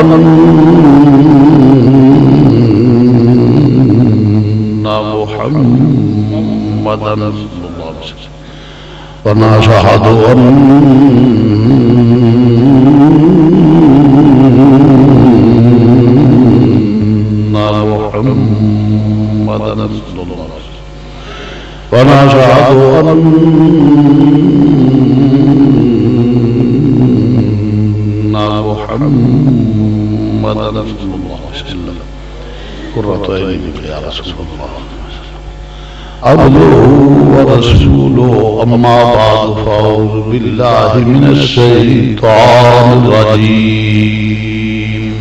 محمدا ونشهد أن محمدا ونشهد أن محمدا رسول الله قرة عيني يا رسول الله عبده ورسوله أما بعد فأعوذ بالله من الشيطان الرجيم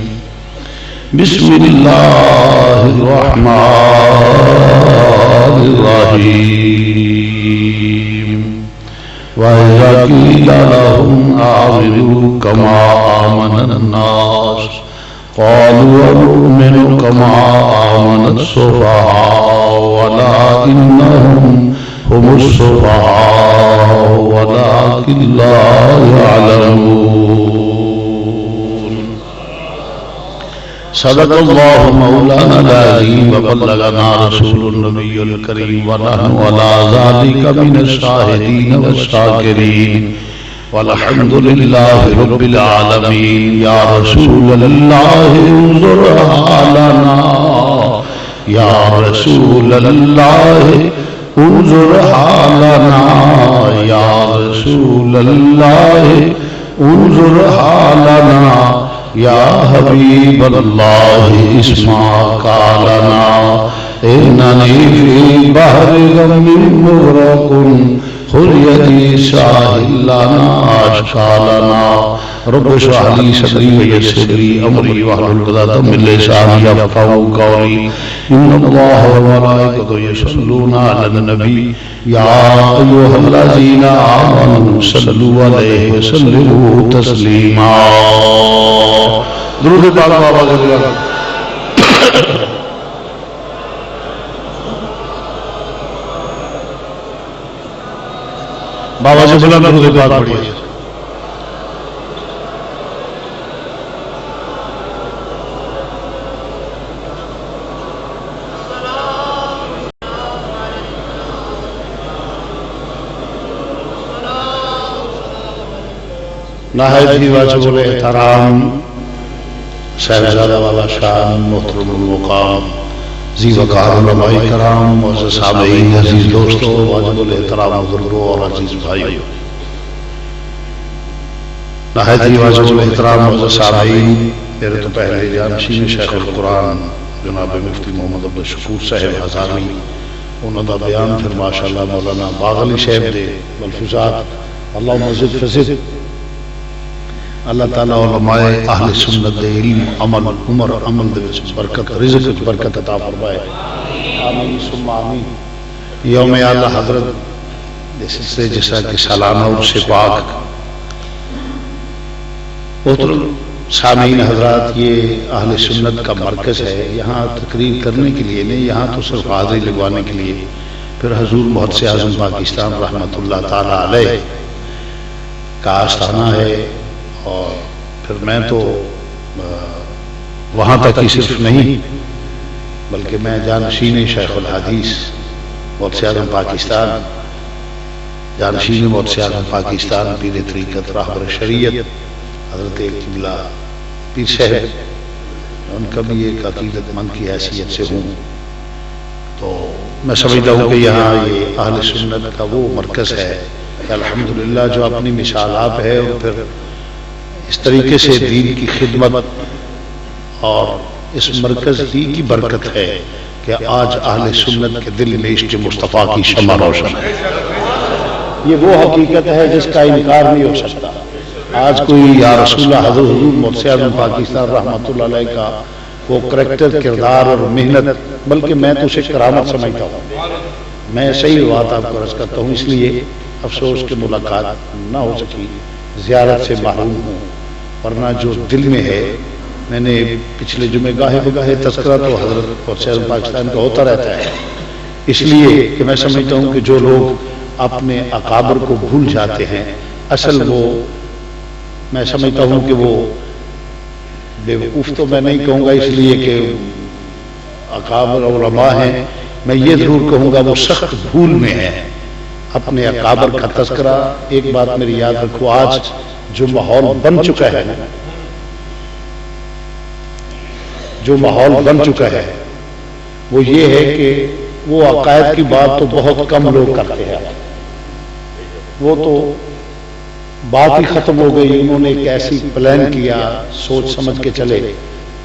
بسم الله الرحمن الرحيم وإذا قيل لهم آمنوا كما آمن الناس قالوا ونؤمن كما آمن السفهاء ولكنهم هم السفهاء ولكن لا يعلمون صدق الله مولانا العظيم وبلغنا رسول النبي الكريم ونحن على ذلك من الشاهدين والشاكرين والحمد لله رب العالمين يا رسول الله انظر حالنا يا رسول الله انظر حالنا يا رسول الله انظر حالنا يا حبيب الله اسمع قالنا إنني في بحر غم مغرق خذ يدي ساحل لنا أشكالنا رب اشرح لي صدري ويسر لي أمري واحلل عقدة من لساني يفقهوا قولي إن الله وملائكته يصلون على النبي يا أيها الذين آمنوا صلوا عليه وسلموا تسليما درود پاک بابا جلال بابا سے بلند درود پاک پڑھیے نہایت ہی واجب الاحترام صاحبزادہ والا شان محترم المقام ذی وقار علماء کرام معزز سامعین عزیز دوستوں واجب الاحترام بزرگوں اور عزیز بھائیوں نہایت ہی واجب الاحترام معزز سامعین میرے تو پہلے جانشین شیخ القرآن جناب مفتی محمد عبدالشکور صاحب ہزاروی انہوں دا بیان پھر ماشاءاللہ مولانا باغلی صاحب دے والفزات اللہم زد فزد اللہ تعالیٰ علماء اہل سنت دے علم عمل عمر عمل دے برکت رزق برکت عطا فرمائے آمین ثم آمین یوم اعلیٰ حضرت سے جیسا کہ سالانہ عرص پاک محترم سامعین حضرات یہ اہل سنت کا مرکز ہے یہاں تقریر کرنے کے لیے نہیں یہاں تو صرف حاضری لگوانے کے لیے پھر حضور محدث اعظم پاکستان رحمۃ اللہ تعالیٰ علیہ کا آستانہ ہے اور پھر میں تو وہاں تک ہی صرف نہیں بلکہ میں جانشین شیخ الحدیث محدث اعظم پاکستان جانشین محدث اعظم پاکستان پیر طریقت راہبر شریعت حضرت قبلہ پیر صاحب ان کا بھی ایک عقیدت مند کی حیثیت سے ہوں تو میں سمجھتا ہوں کہ یہاں یہ اہل سنت کا وہ مرکز ہے کہ الحمدللہ جو اپنی مثال آپ ہے اور پھر اس طریقے سے دین کی خدمت اور اس مرکز ہی کی برکت ہے کہ آج اہل سنت کے دل میں عشق مصطفیٰ کی شمع روشن ہے یہ وہ حقیقت ہے جس کا انکار نہیں ہو سکتا آج کوئی یا رسول اللہ حضور محدث اعظم پاکستان رحمۃ اللہ علیہ کا وہ کریکٹر کردار اور محنت بلکہ میں تو اسے کرامت سمجھتا ہوں میں صحیح بات آپ کو عرض کرتا ہوں اس لیے افسوس کہ ملاقات نہ ہو سکی زیارت سے محروم ہوں ورنہ جو دل میں ہے میں نے پچھلے جمعے گاہے بگاہے تذکرہ تو حضرت محدث اعظم پاکستان کا ہوتا رہتا ہے اس لیے کہ میں سمجھتا ہوں کہ جو لوگ اپنے اکابر کو بھول جاتے ہیں اصل وہ میں سمجھتا ہوں کہ وہ بیوقوف تو میں نہیں کہوں گا اس لیے کہ اکابر علماء ہیں، میں یہ ضرور کہوں گا وہ سخت بھول میں ہے اپنے اکابر کا تذکرہ۔ ایک بات میری یاد رکھو، آج جو ماحول بن چکا ہے، جو ماحول بن چکا ہے وہ یہ ہے کہ وہ عقائد کی بات تو بہت کم لوگ کرتے ہیں، وہ تو بات ہی ختم ہو گئی۔ انہوں نے ایک ایسی پلان کیا، سوچ سمجھ کے چلے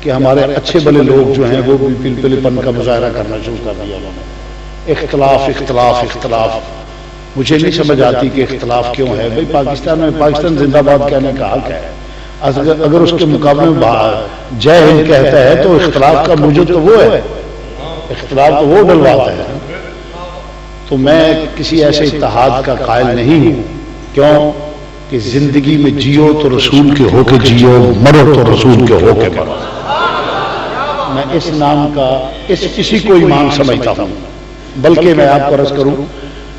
کہ ہمارے اچھے بلے لوگ جو ہیں وہ بھی پلپل پن کا مظاہرہ کرنا شروع کر دیا انہوں نے۔ اختلاف اختلاف اختلاف، مجھے نہیں سمجھ آتی کہ اختلاف کیوں ہے۔ بھئی پاکستان میں پاکستان زندہ باد کہنے کا حق ہے، اگر اس کے مقابلے میں جے ہند کہتا ہے تو اختلاف کا موجب تو وہ ہے، اختلاف تو وہ ڈلواتا ہے۔ تو میں کسی ایسے اتحاد کا قائل نہیں ہوں، کیوں کہ زندگی میں جیو تو رسول کے ہو کے جیو، مرو تو رسول کے ہو کے مرو۔ میں اس نام کا کسی کو ایمان سمجھتا ہوں، بلکہ میں آپ کو عرض کروں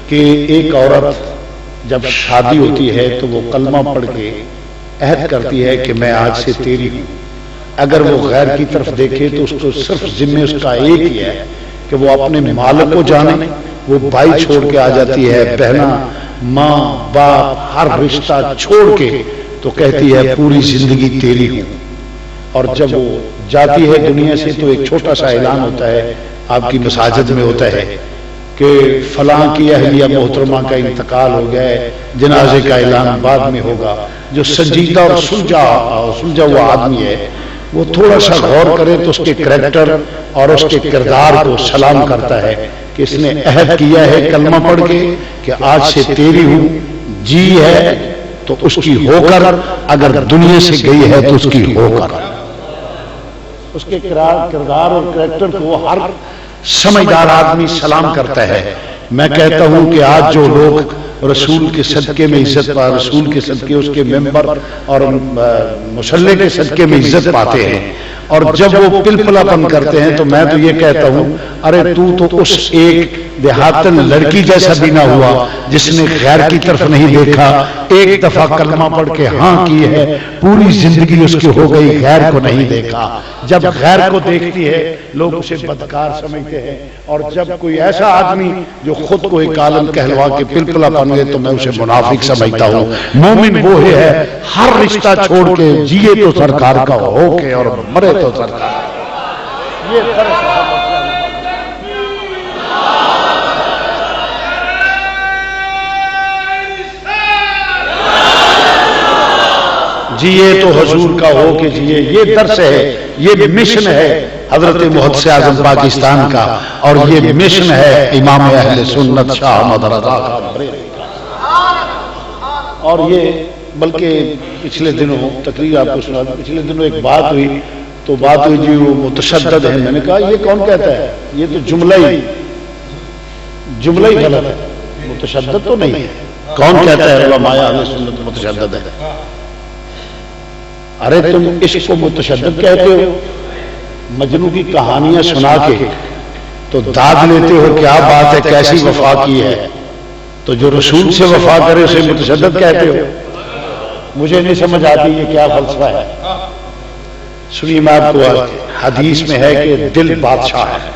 کہ ایک عورت جب شادی ہوتی ہے تو وہ کلمہ پڑھ کے عہد کرتی ہے کہ میں آج سے تیری ہوں۔ اگر وہ غیر کی طرف دیکھے تو اس کو صرف ذمہ اس کا ایک ہی ہے کہ وہ اپنے مالک کو جانے۔ وہ بھائی چھوڑ کے آ جاتی ہے، بہنا، ماں باپ، ہر رشتہ چھوڑ کے تو کہتی ہے پوری زندگی تیری ہوں۔ اور جب وہ جاتی ہے دنیا سے تو ایک چھوٹا سا اعلان ہوتا ہے، آپ کی مساجد میں ہوتا ہے کہ فلاں کی اہلیہ محترمہ کا انتقال ہو گیا ہے، جنازے کا اعلان بعد میں ہوگا۔ جو سنجیدہ اور سلجھا ہوا آدمی ہے وہ تھوڑا سا غور کرے تو اس کے کریکٹر اور اس کے کردار کو سلام کرتا ہے کہ اس نے عہد کیا ہے کلمہ پڑھ کے کہ آج سے تیری ہوں، جی ہے تو اس کی ہو کر، اگر دنیا سے گئی ہے تو اس کی ہو کر۔ اس کے کردار اور کریکٹر کو ہر سمجھدار آدمی سلام کرتا ہے۔ میں کہتا ہوں کہ آج جو لوگ رسول کے صدقے میں عزت پا، رسول کے صدقے، اس کے ممبر اور مصلی کے صدقے میں عزت پاتے ہیں، اور جب وہ پلپلا پن کرتے ہیں تو میں تو یہ کہتا ہوں ارے تو اس ایک دیہاتن لڑکی جیسا بھی نہ ہوا جس نے غیر کی طرف نہیں دیکھا، ایک دفعہ کلمہ پڑھ کے ہاں کی ہے، پوری زندگی اس کی ہو گئی، غیر کو نہیں دیکھا۔ جب غیر کو دیکھتی ہے لوگ اسے بدکار سمجھتے ہیں، اور جب کوئی ایسا آدمی جو خود کو ایک عالم کہلوا کے پلپلا بن گئے تو میں اسے منافق سمجھتا ہوں۔ مومن وہ ہے ہر رشتہ چھوڑ کے جیے تو سرکار کا ہو کے اور مرے تو سرکار۔ یہ فرق ہے۔ جیے تو حضور کا ہو کے جیے، یہ درس ہے، یہ مشن ہے حضرت محدث اعظم پاکستان کا، اور یہ مشن ہے امام اہل سنت شاہ احمد رضا کا۔ اور یہ بلکہ پچھلے دنوں تقریر آپ کو سنا، پچھلے دنوں ایک بات ہوئی تو بات ہوئی جی وہ متشدد ہے، میں نے کہا یہ کون کہتا ہے، یہ تو جملہ ہی غلط ہے، متشدد تو نہیں ہے۔ کون کہتا ہے علماء اہل سنت متشدد ہے؟ ارے تم اس کو متشدد کہتے ہو، مجنو کی کہانیاں سنا کے تو داد لیتے ہو، کیا بات ہے، کیسی وفا کی ہے، تو جو رسول سے وفا کرے اسے متشدد کہتے ہو۔ مجھے نہیں سمجھ آتی یہ کیا فلسفہ ہے۔ سنیے میں آپ کو حدیث میں ہے کہ دل بادشاہ ہے،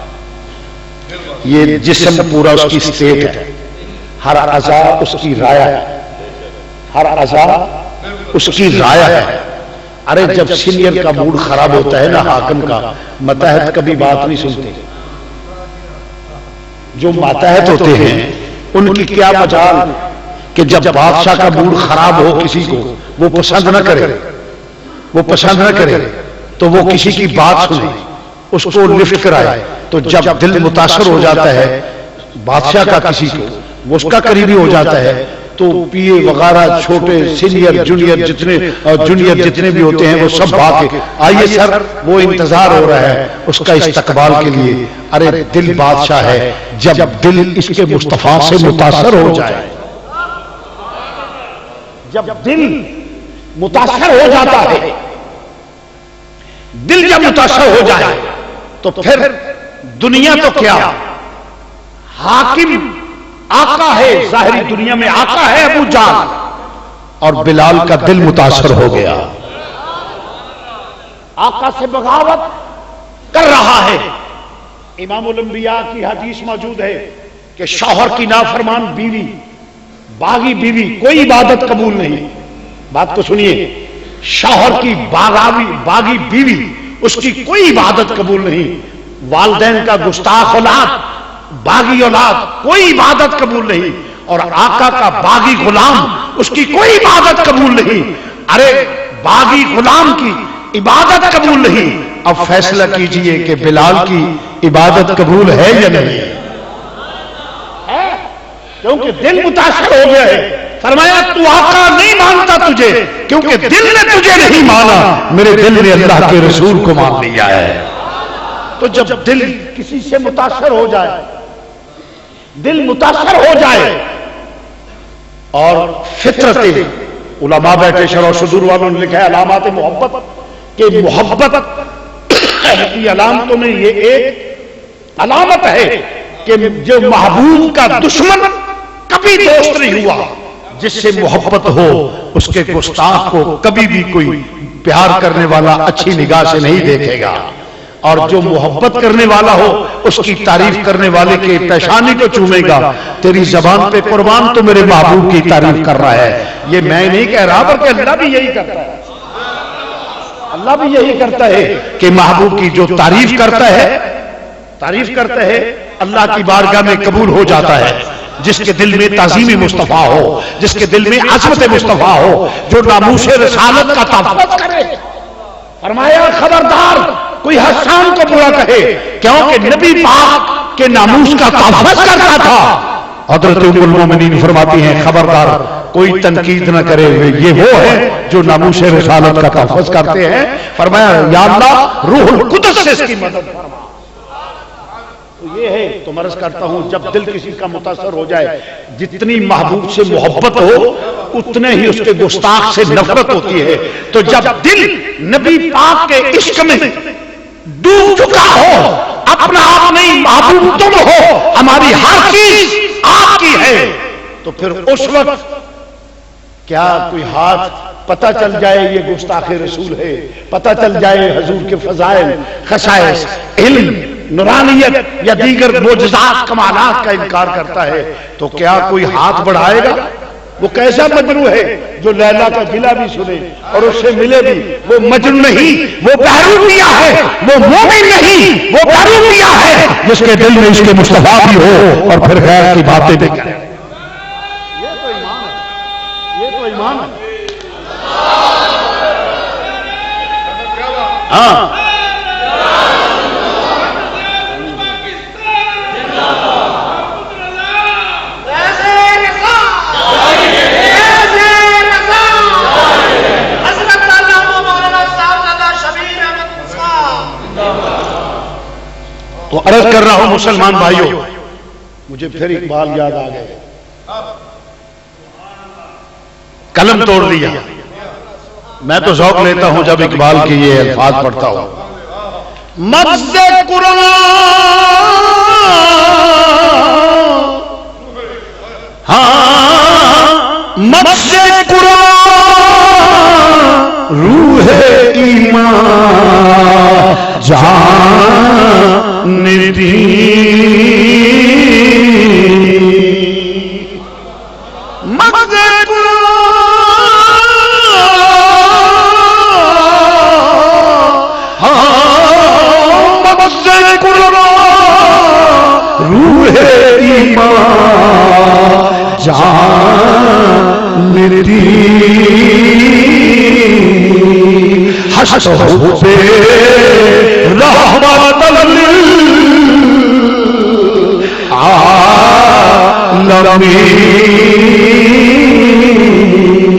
یہ جسم پورا اس کی اسٹیٹ ہے، ہر اعضاء اس کی رایا ہے، ہر اعضاء اس کی رایا ہے۔ ارے جب سینئر کا موڈ خراب ہوتا ہے نا حاکم کا، ماتحت کبھی بات نہیں سنتے۔ جو ماتحت ہوتے ہیں ان کی کیا مجال کہ جب بادشاہ کا موڈ خراب ہو کسی کو وہ پسند نہ کرے تو وہ کسی کی بات سنے، اس کو لفٹ کرائے۔ تو جب دل متاثر ہو جاتا ہے بادشاہ کا کسی کو، وہ اس کا قریبی ہو جاتا ہے، تو پی اے وغیرہ چھوٹے سینئر جونیئر جتنے بھی ہوتے ہیں وہ سب بات ہے، آئیے سر وہ انتظار ہو رہا ہے اس کا استقبال کے لیے۔ ارے دل بادشاہ ہے، جب دل اس کے مصطفیٰ سے متاثر ہو جائے، جب دل متاثر ہو جاتا ہے، دل جب متاثر ہو جائے تو پھر دنیا تو کیا، حاکم آقا ہے، ظاہری دنیا میں آقا ہے ابو جہل، اور بلال کا دل متاثر ہو گیا۔ آقا سے بغاوت کر رہا ہے. امام الانبیاء کی حدیث موجود ہے کہ شوہر کی نافرمان بیوی، باغی بیوی کوئی عبادت قبول نہیں. بات کو سنیے، شوہر کی باغی بیوی اس کی کوئی عبادت قبول نہیں. والدین کا گستاخ اولاد، باغی اولاد کوئی عبادت قبول نہیں. اور آقا کا باغی غلام اس کی کوئی عبادت قبول نہیں. ارے باغی غلام کی عبادت قبول نہیں. اب فیصلہ کیجئے کہ بلال کی عبادت قبول ہے یا نہیں ہے؟ کیونکہ دل متاثر ہو گیا ہے. فرمایا تو آقا نہیں مانتا تجھے کیونکہ دل نے تجھے نہیں مانا، میرے دل نے اللہ کے رسول کو مان لیا ہے. تو جب دل کسی سے متاثر ہو جائے، دل متاثر ہو جائے اور فطرت، علماء بیٹھے شرح و صدور والوں نے لکھا ہے علامات محبت، کہ محبت کی علامتوں میں یہ ایک علامت ہے کہ جو محبوب کا دشمن کبھی دوست نہیں ہوا. جس سے محبت ہو اس کے گستاخ کو کبھی بھی کوئی پیار کرنے والا اچھی نگاہ سے نہیں دیکھے گا، اور جو محبت کرنے والا ہو اس کی تعریف کرنے والے کے پیشانی کو چومے گا. تیری زبان پہ قربان تو میرے محبوب کی تعریف کر رہا ہے. یہ میں نہیں کہہ رہا بلکہ اللہ بھی یہی کرتا ہے. اللہ بھی یہی کرتا ہے کہ محبوب کی جو تعریف کرتا ہے اللہ کی بارگاہ میں قبول ہو جاتا ہے. جس کے دل میں تعظیم مصطفیٰ ہو، جس کے دل میں عظمت مصطفیٰ ہو، جو ناموس رسالت کا تحفظ کرے. فرمایا خبردار کوئی حسان کو برا کہے، کیونکہ نبی پاک کے ناموس کا تحفظ کرتا تھا. حضرت ام المومنین فرماتی ہیں خبردار کوئی تنقید نہ کرے، یہ وہ ہے جو ناموس رسالت کا تحفظ کرتے ہیں. فرمایا یا اللہ روح القدس سے اس کی مدد فرما. تو یہ ہے، تو مرض کرتا ہوں جب دل کسی کا متاثر ہو جائے، جتنی محبوب سے محبت ہو اتنے ہی اس کے گستاخ سے نفرت ہوتی ہے. تو جب دل نبی پاک کے عشق میں ڈوب چکا ہو، اپنا آپ نہیں محبوب تم ہو، ہماری ہر چیز آپ کی ہے، تو پھر اس وقت کیا کوئی ہاتھ پتہ چل جائے یہ گستاخ رسول ہے، پتہ چل جائے حضور کے فضائل، خصائص، علم، نورانیت یا دیگر معجزات کمالات کا انکار کرتا ہے، تو کیا کوئی ہاتھ بڑھائے گا؟ وہ کیسا مجنون ہے جو لیلا کا گلہ بھی سنے اور اس سے ملے بھی؟ وہ مجنون نہیں، وہ بہروپیہ ہے. وہ مومن نہیں، وہ بہروپیہ ہے جس کے دل میں اس کے مصطفیٰ بھی ہو اور پھر غیر کی باتیں بھی کرے. یہ تو ایمان ہے، یہ تو ایمان ہے. ہاں تو عرض کر رہا ہوں مسلمان بھائیوں، مجھے پھر اقبال یاد آ گئے. قلم توڑ دیا. میں تو ذوق لیتا ہوں جب اقبال کے یہ الفاظ پڑھتا ہوں. مغز قرآن ہاں مغز قرآن روح ایمان جان دی مغز روح ایمان جان میری حشر پہ رحمت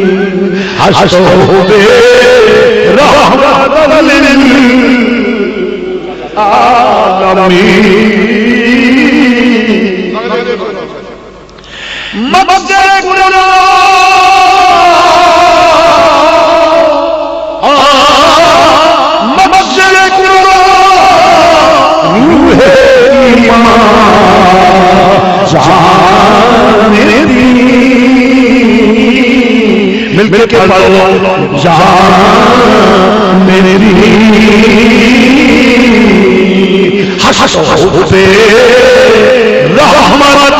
للعالمین حشر پہ رحمت للعالمین مغز قرآن مغز قرآن روح ایمان جان دی مل کے پڑھو جان میری حسب پہ رحمت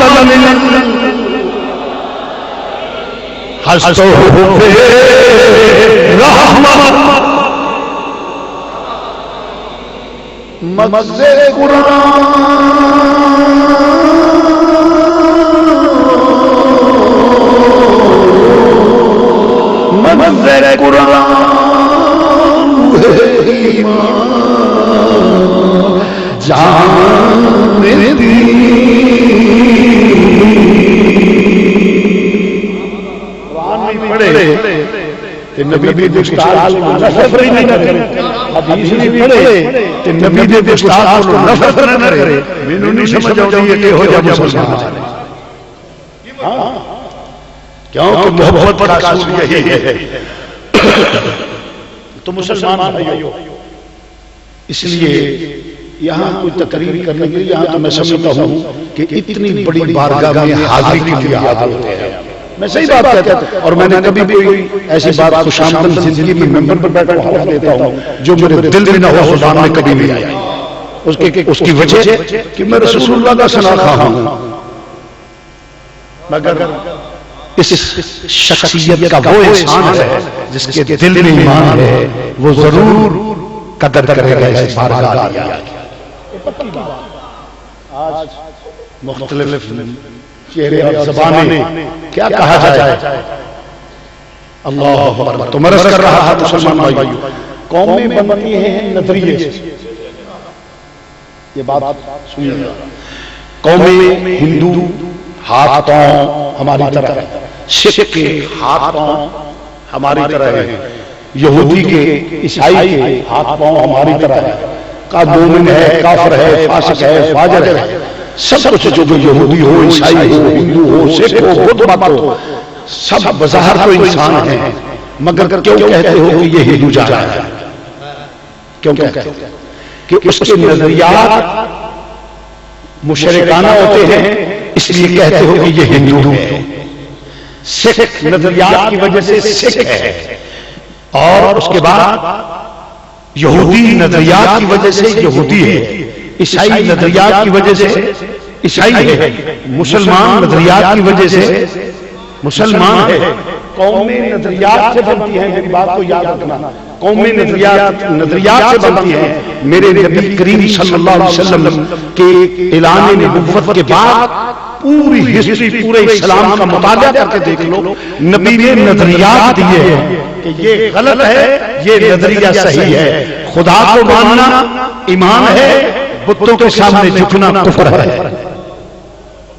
حسب پہ رحمت مغز منظر قرآن جان دی قرآن میں پڑھے کہ نبی دے گستاخ کو نفرت نہیں کرے، حدیث نہیں پڑھے کہ نبی دے گستاخ کو نفرت نہ کرے، مینوں نہیں سمجھ آؤندی کہ ہو جا مسلمان کیونکہ محبت کا اصول یہی ہے۔ تو مسلمان بھائیو، اس لیے یہاں کوئی تقریر کرنے کے لیے یہاں تو میں سمجھتا ہوں کہ اتنی بڑی بارگاہ میں حاضری کے لیے حاضر ہوتے ہیں، میں صحیح بات کہتا ہوں، اور میں نے کبھی بھی ایسی بات خوشامدن زندگی میں ممبر پر بیٹھ کر حلف دیتا ہوں جو میرے دل میں نہ ہو زبان میں کبھی نہیں آئی۔ اس کی وجہ کہ میں رسول اللہ کا شناخواہ ہوں، مگر اس شخصیت کا وہ انسان ہے جس کے دل میں ایمان ہے، وہ ضرور قدر کرے گا اس بارگاہ کی۔ آج مختلف چہرے اور زبانیں کیا کہا جائے، اللہ اکبر۔ تو مرض کر رہا ہے مسلمان بھائیو، قومیں بنتی ہیں نظریے سے، یہ بات سنیے گا، قومیں ہندو ہاتھ پاؤں ہماری طرح ہے، سکھ کے ہاتھ پاؤں ہماری طرح ہے، یہودی کے عیسائی کے ہاتھ پاؤں ہماری طرح ہے، کا مومن ہے، کافر ہے، فاسق ہے، فاجر ہے، سب کچھ جو یہودی ہو، عیسائی ہو، ہندو ہو، سکھ ہو، بدھ مت ہو، سب بظاہر تو انسان ہیں، مگر کیوں کہتے ہو کہ یہ ہندو جا رہا ہے؟ کیوں کہتے ہو کہ اس کے نظریات مشرکانہ ہوتے ہیں، اس لیے کہتے ہو کہ یہ ہندو ہے۔ سکھ نظریات کی وجہ سے سکھ ہے، اور اس کے بعد یہودی نظریات کی وجہ سے یہودی ہے، عیسائی نظریات کی وجہ سے عیسائی ہے، مسلمان نظریات کی وجہ سے مسلمان ہے۔ قومیں نظریات سے بنتی ہیں، میری بات کو یاد رکھنا، قومیں نظریات سے بنتی ہیں۔ میرے نبی کریم صلی اللہ علیہ وسلم کے اعلان نبوت کے بعد پوری ہسٹری، پورے اسلام کا مطالعہ کر کے دیکھ لو، نبی نے نظریات دیے ہیں کہ یہ غلط ہے، یہ نظریہ صحیح ہے، خدا کو ماننا ایمان ہے، بتوں کے سامنے جھکنا کفر ہے،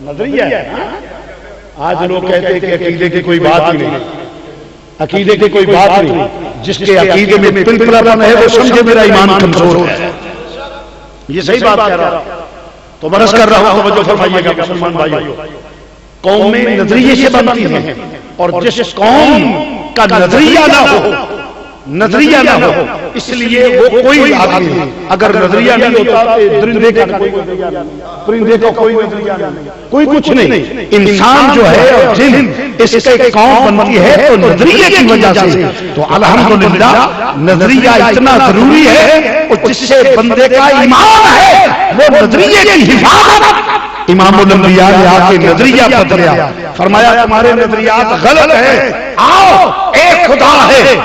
نظریہ ہے۔ آج لوگ کہتے ہیں کہ عقیدے کی کوئی بات ہی نہیں، عقیدے کی کوئی بات نہیں، جس کے عقیدے میں پنپلاپن ہے وہ سمجھے میرا ایمان کمزور ہے، یہ صحیح بات کہہ رہا ہوں۔ تو برس کر رہا ہوں، توجہ فرمائیے گا مسلمان بھائیو، قومیں نظریے سے بنتی ہیں، اور جس قوم کا نظریہ نہ ہو، نظریہ نہ ہو، اس لیے وہ کوئی آدمی نہیں۔ اگر نظریہ نہیں ہوتا تو درندے کا کوئی نظریہ نہیں، پرندے کا کوئی نظریہ نہیں، کوئی کچھ نہیں۔ انسان جو ہے اور جن، اس کے قوم بنتی ہے تو نظریے کی وجہ سے۔ تو الحمدللہ نظریہ اتنا ضروری ہے، اور جس سے بندے کا ایمان ہے وہ نظریے کی حفاظت۔ امام الانبیاء نے آ کے نظریہ بدلیا، فرمایا تمہارے نظریات غلط ہیں، آؤ ایک خدا ہے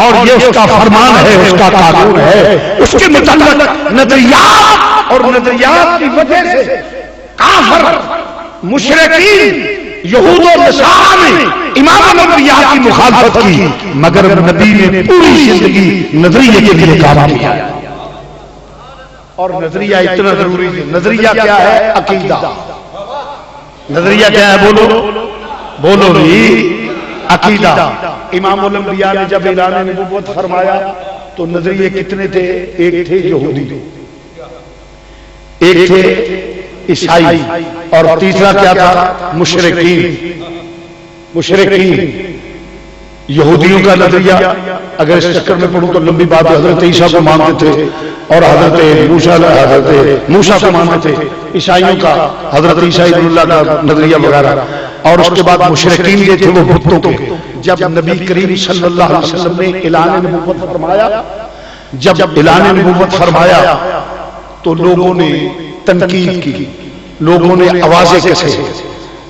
اور یہ اس کا فرمان ہے، اس کا قانون ہے، اس کے متعلق نظریات، اور نظریات کی وجہ سے کافر مشرکین یہود و نصارہ نے امام الانبیاء کی مخالفت کی، مگر نبی نے پوری زندگی نظریے کے لیے کام کیا۔ اور نظریہ اتنا ضروری ہے۔ نظریہ کیا ہے؟ عقیدہ۔ نظریہ کیا ہے؟ بولو بھی، عقیدہ۔ امام الانبیاء نے جب اعلان نبوت فرمایا تو نظریے کتنے تھے؟ ایک تھے یہودی، ایک تھے عیسائی، اور تیسرا کیا تھا؟ مشرکین۔ یہودیوں کا نظریہ، اگر اس چکر میں پڑھوں تو لمبی بات ہے، حضرت عیسیٰ کو مانتے تھے اور حضرت موسیٰ کو مانتے تھے۔ عیسائیوں کا حضرت عیسیٰ ابن اللہ کا نظریہ وغیرہ، اور اس کے بعد مشرکین یہ تھے وہ بتوں کے۔ جب نبی کریم صلی اللہ علیہ وسلم نے اعلان نبوت فرمایا جب اعلان نبوت فرمایا تو لوگوں نے تنقید کی، لوگوں نے آوازیں کسے.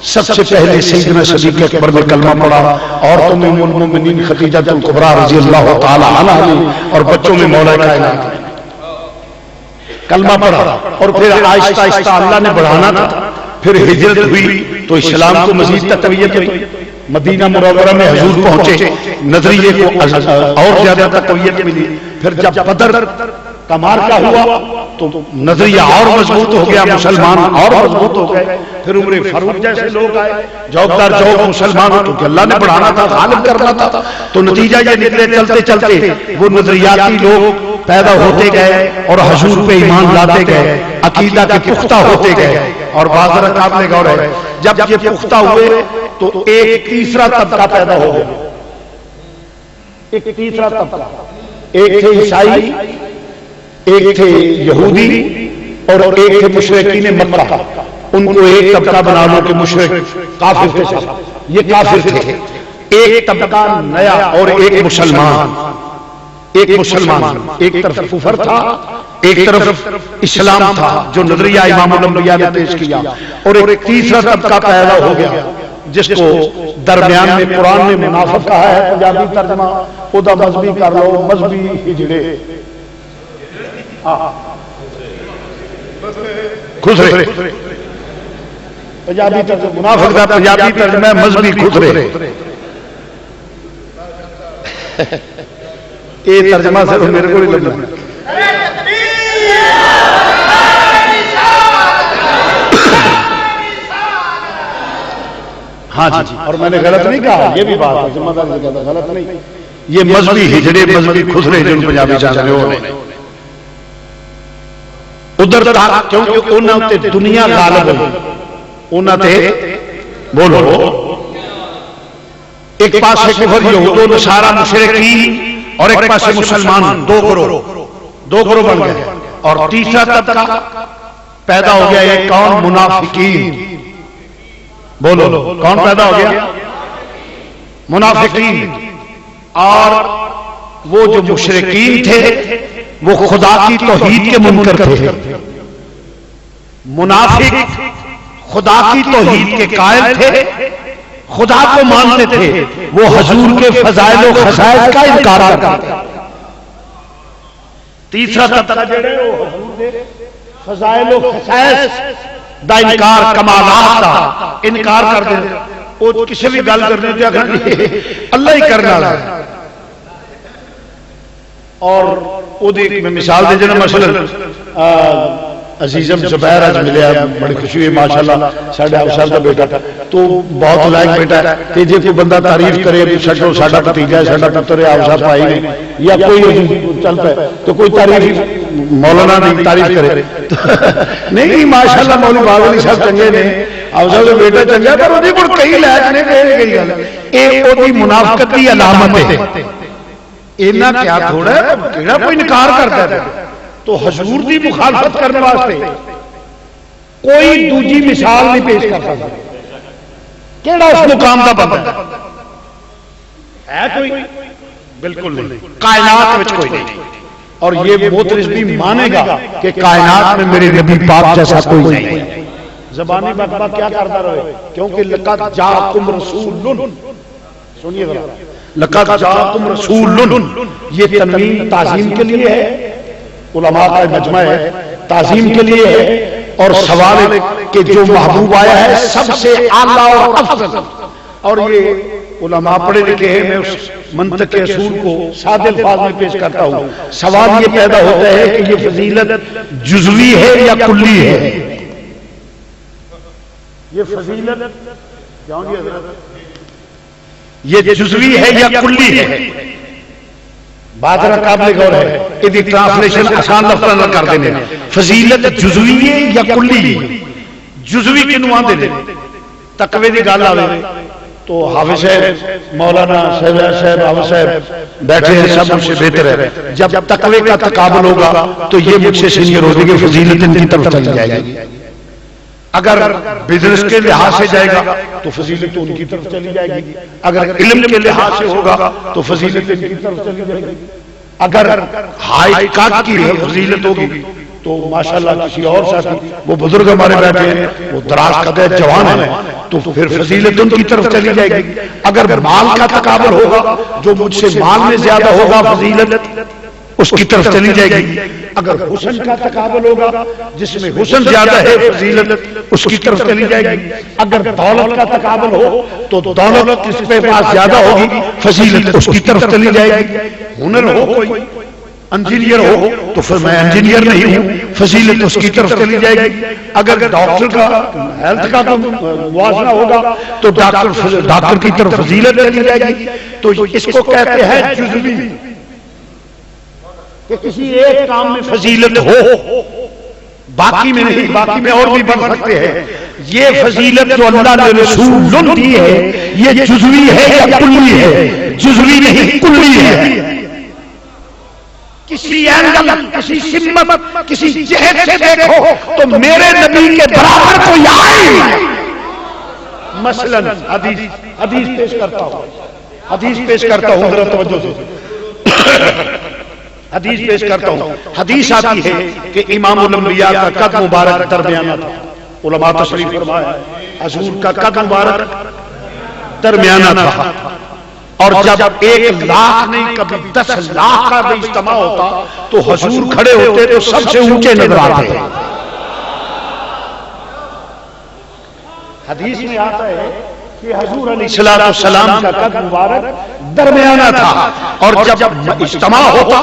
سب سے پہلے سیدنا صدیق اکبر نے کلمہ پڑھا، عورتوں میں ام المؤمنین خدیجہ الکبریٰ رضی اللہ تعالی عنہا نے، اور بچوں میں مولا کائنات نے کلمہ پڑھا. اور پھر آہستہ آہستہ اللہ نے بڑھانا تھا، پھر ہجرت ہوئی تو اسلام کو مزید تقویت ہوئی. مدینہ منورہ میں حضور پہنچے، نظریے کو اور زیادہ تقویت ملی. پھر جب بدر کا مارکہ ہوا تو نظریہ اور مضبوط ہو گیا، مسلمان اور مضبوط ہو گئے. پھر عمر فاروق جیسے لوگ آئے، جوک در جوک مسلمان، کیونکہ اللہ نے بڑھانا تھا، غالب کرنا تھا. تو نتیجہ یہ نکلے چلتے چلتے وہ نظریاتی لوگ پیدا ہوتے گئے اور حضور پہ ایمان لاتے گئے، عقیدہ کے پختہ ہوتے گئے. اور بازار قابل غور ہے، جب یہ پختہ ہوئے تو ایک تیسرا طبقہ پیدا ہو گیا. ایک تیسرا طبقہ، ایک تھے عیسائی، ایک تھے یہودی، اور ایک تھے مشرکین مکہ. ان کو ایک طبقہ بنا لو کہ مشرک کافر تھے، یہ کافر تھے. ایک طبقہ نیا اور ایک مسلمان. ایک مسلمان، ایک طرف کفر تھا، ایک طرف اسلام تھا جو نظریہ امام الانبیاء نے پیش کیا. اور ایک تیسرا طبقہ پیدا ہو گیا جس کو درمیان میں قرآن نے منافق کہا ہے. پنجابی ترجمہ خدا مذہبی کر لو، مذہبی ہجڑے، خسرے. پنجابی ترجمہ منافق کا پنجابی ترجمہ مذہبی خسرے. یہ ترجمہ صرف میرے کو نہیں لگا. ہاں جی، اور میں نے غلط نہیں کہا، یہ بھی بات ہے، ذمہ دار سے کہتا غلط نہیں. یہ مذہبی ہجڑے، مذہبی خسرے جن پنجابی چاہتے ہو ادھر تھا، کیونکہ انہوں تے دنیا غالب ہوئی. انہوں تے بولو ایک پاس کفر یہود و نصارا مشرکین اور ایک پاس مسلمان، دو گروہ بن گئے. اور تیسرا طبقہ پیدا ہو گیا، یہ کون؟ منافقین. بولو کون پیدا ہو گیا؟ منافقین. اور وہ جو مشرکین تھے وہ خدا کی توحید کے منکر تھے. منافق خدا کی توحید کے قائل تھے، خدا کو مانتے تھے، وہ حضور کے فضائل و خصائص کا انکار کرتے تھے. تیسرا طبقہ جڑے وہ حضور دے فضائل و خصائص دا انکار، کمالات دا انکار کر دے. وہ کسی بھی گل کرنے دیا کرنے اللہ ہی کرنا ہے. اور وہ دیکھ میں مثال دے جنا، مثلا عزیزم زبیر اج ملیا، بڑی خوشی ہوئی ماشاءاللہ. ساڈے افسر دا بیٹا تو بہت لائق بیٹا ہے، تے جے کوئی بندہ تعریف کرے چھڈو ساڈا بھتیجا ہے، ساڈا پتر ہے، افسر بھائی نے، یا کوئی چل پے تو کوئی تعریف مولانا دی تعریف کرے نہیں. ماشاءاللہ مولوی باغلی صاحب چنگے نے، افسر دا بیٹا چنگا، پر اودی کول کئی لائق نے. کئی گل اے اودی منافقت دی علامت ہے. اینا کیا تھوڑا ہے، کیڑا کوئی انکار کرتا ہے. تو حضور دی مخالفت کرنے واسطے کوئی دوجی مثال نہیں پیش کر سکتا. کیڑا اس مقام دا بندہ ہے؟ کوئی بالکل نہیں، کائنات میں کوئی نہیں. اور یہ موترس بھی مانے گا کہ کائنات میں میرے نبی پاک جیسا کوئی نہیں. زبانی بکبا کیا کرتا رہے، کیونکہ لقد جاءکم رسول، سنیے ذرا، لقد جاءکم رسول، یہ تنوین تعظیم کے لیے ہے، علماء کا مجمع ہے، تعظیم کے لیے ہے. اور سوال کہ جو محبوب آیا ہے سب سے اعلیٰ اور افضل. اور یہ علماء پڑھے لکھے ہیں، میں اس منطق کے اصول کو سادے الفاظ میں پیش کرتا ہوں. سوال یہ پیدا ہوتا ہے کہ یہ فضیلت جزوی ہے یا کلی ہے؟ یہ فضیلت کیوں نہیں حضرت؟ یہ جزوی ہے یا کلی ہے؟ بات ذرا قابل غور ہے، یہ ٹرانسلیشن آسان لفظ نہ کر دینے. فضیلت جزوی ہے یا کلی ہے؟ جزوی کنو آندے نے؟ تقوی دی گل آوے تو حافظ صاحب، مولانا صاحب، حافظ صاحب بیٹھے ہیں، سب مجھ سے بہتر ہے. جب تقوی کا تقابل ہوگا تو یہ مجھ سے سینئر ہو جائے گی، فضیلت ان کی طرف چلی جائے گی. اگر بزنس کے لحاظ سے جائے گا تو فضیلت ان کی طرف چلی جائے گی، اگر علم کے لحاظ سے ہوگا تو فضیلت ان کی طرف چلی جائے گی. اگر ہائی کٹ کی فضیلت ہوگی تو ماشاءاللہ کسی اور ساتھی وہ بزرگ ہمارے بیٹھے ہیں وہ دراز قد جوان ہیں تو پھر فضیلت ان کی طرف چلی جائے گی. اگر مال کا تقابل ہوگا جو مجھ سے مال میں زیادہ ہوگا فضیلت اس کی طرف چلی جائے گی. اگر حسن کا تقابل ہوگا جس میں حسن زیادہ ہے فضیلت اس کی طرف چلی جائے گی. اگر دولت کا تقابل ہو تو دولت اس کے پاس زیادہ ہوگی فضیلت اس کی طرف چلی جائے گی. ہنر ہو کوئی انجینئر ہو تو پھر میں انجینئر نہیں ہوں فضیلت اس کی طرف چلی جائے گی. اگر ڈاکٹر کا ہیلتھ کا موازنہ ہوگا تو ڈاکٹر کی طرف فضیلت چلی جائے گی. تو اس کو کہتے ہیں جزوی کہ کسی ایک کام میں فضیلت ہو باقی میں نہیں, باقی میں اور بھی بڑھ سکتے ہیں. یہ فضیلت جو اللہ نے رسول دی ہے یہ جزوی ہے یا کلی ہے؟ جزوی نہیں کلی ہے. کسی اینگل کسی سمت کسی جہت سے دیکھو تو میرے نبی کے برابر کوئی آئے. مثلا حدیث پیش کرتا ہوں ذرا توجہ سے حدیث پیش کرتا ہوں. حدیث آتی ہے کہ امام الانبیاء کا قد مبارک درمیانہ تھا. علماء تشریف فرمایا حضور کا قد مبارک درمیانہ تھا اور جب 1 لاکھ نہیں کبھی 10 لاکھ کا بھی اجتماع ہوتا تو حضور کھڑے ہوتے تو سب سے اونچے نظر آتے. حدیث میں آتا ہے کہ حضور علیہ السلام کا قد مبارک درمیانہ تھا اور جب اجتماع ہوتا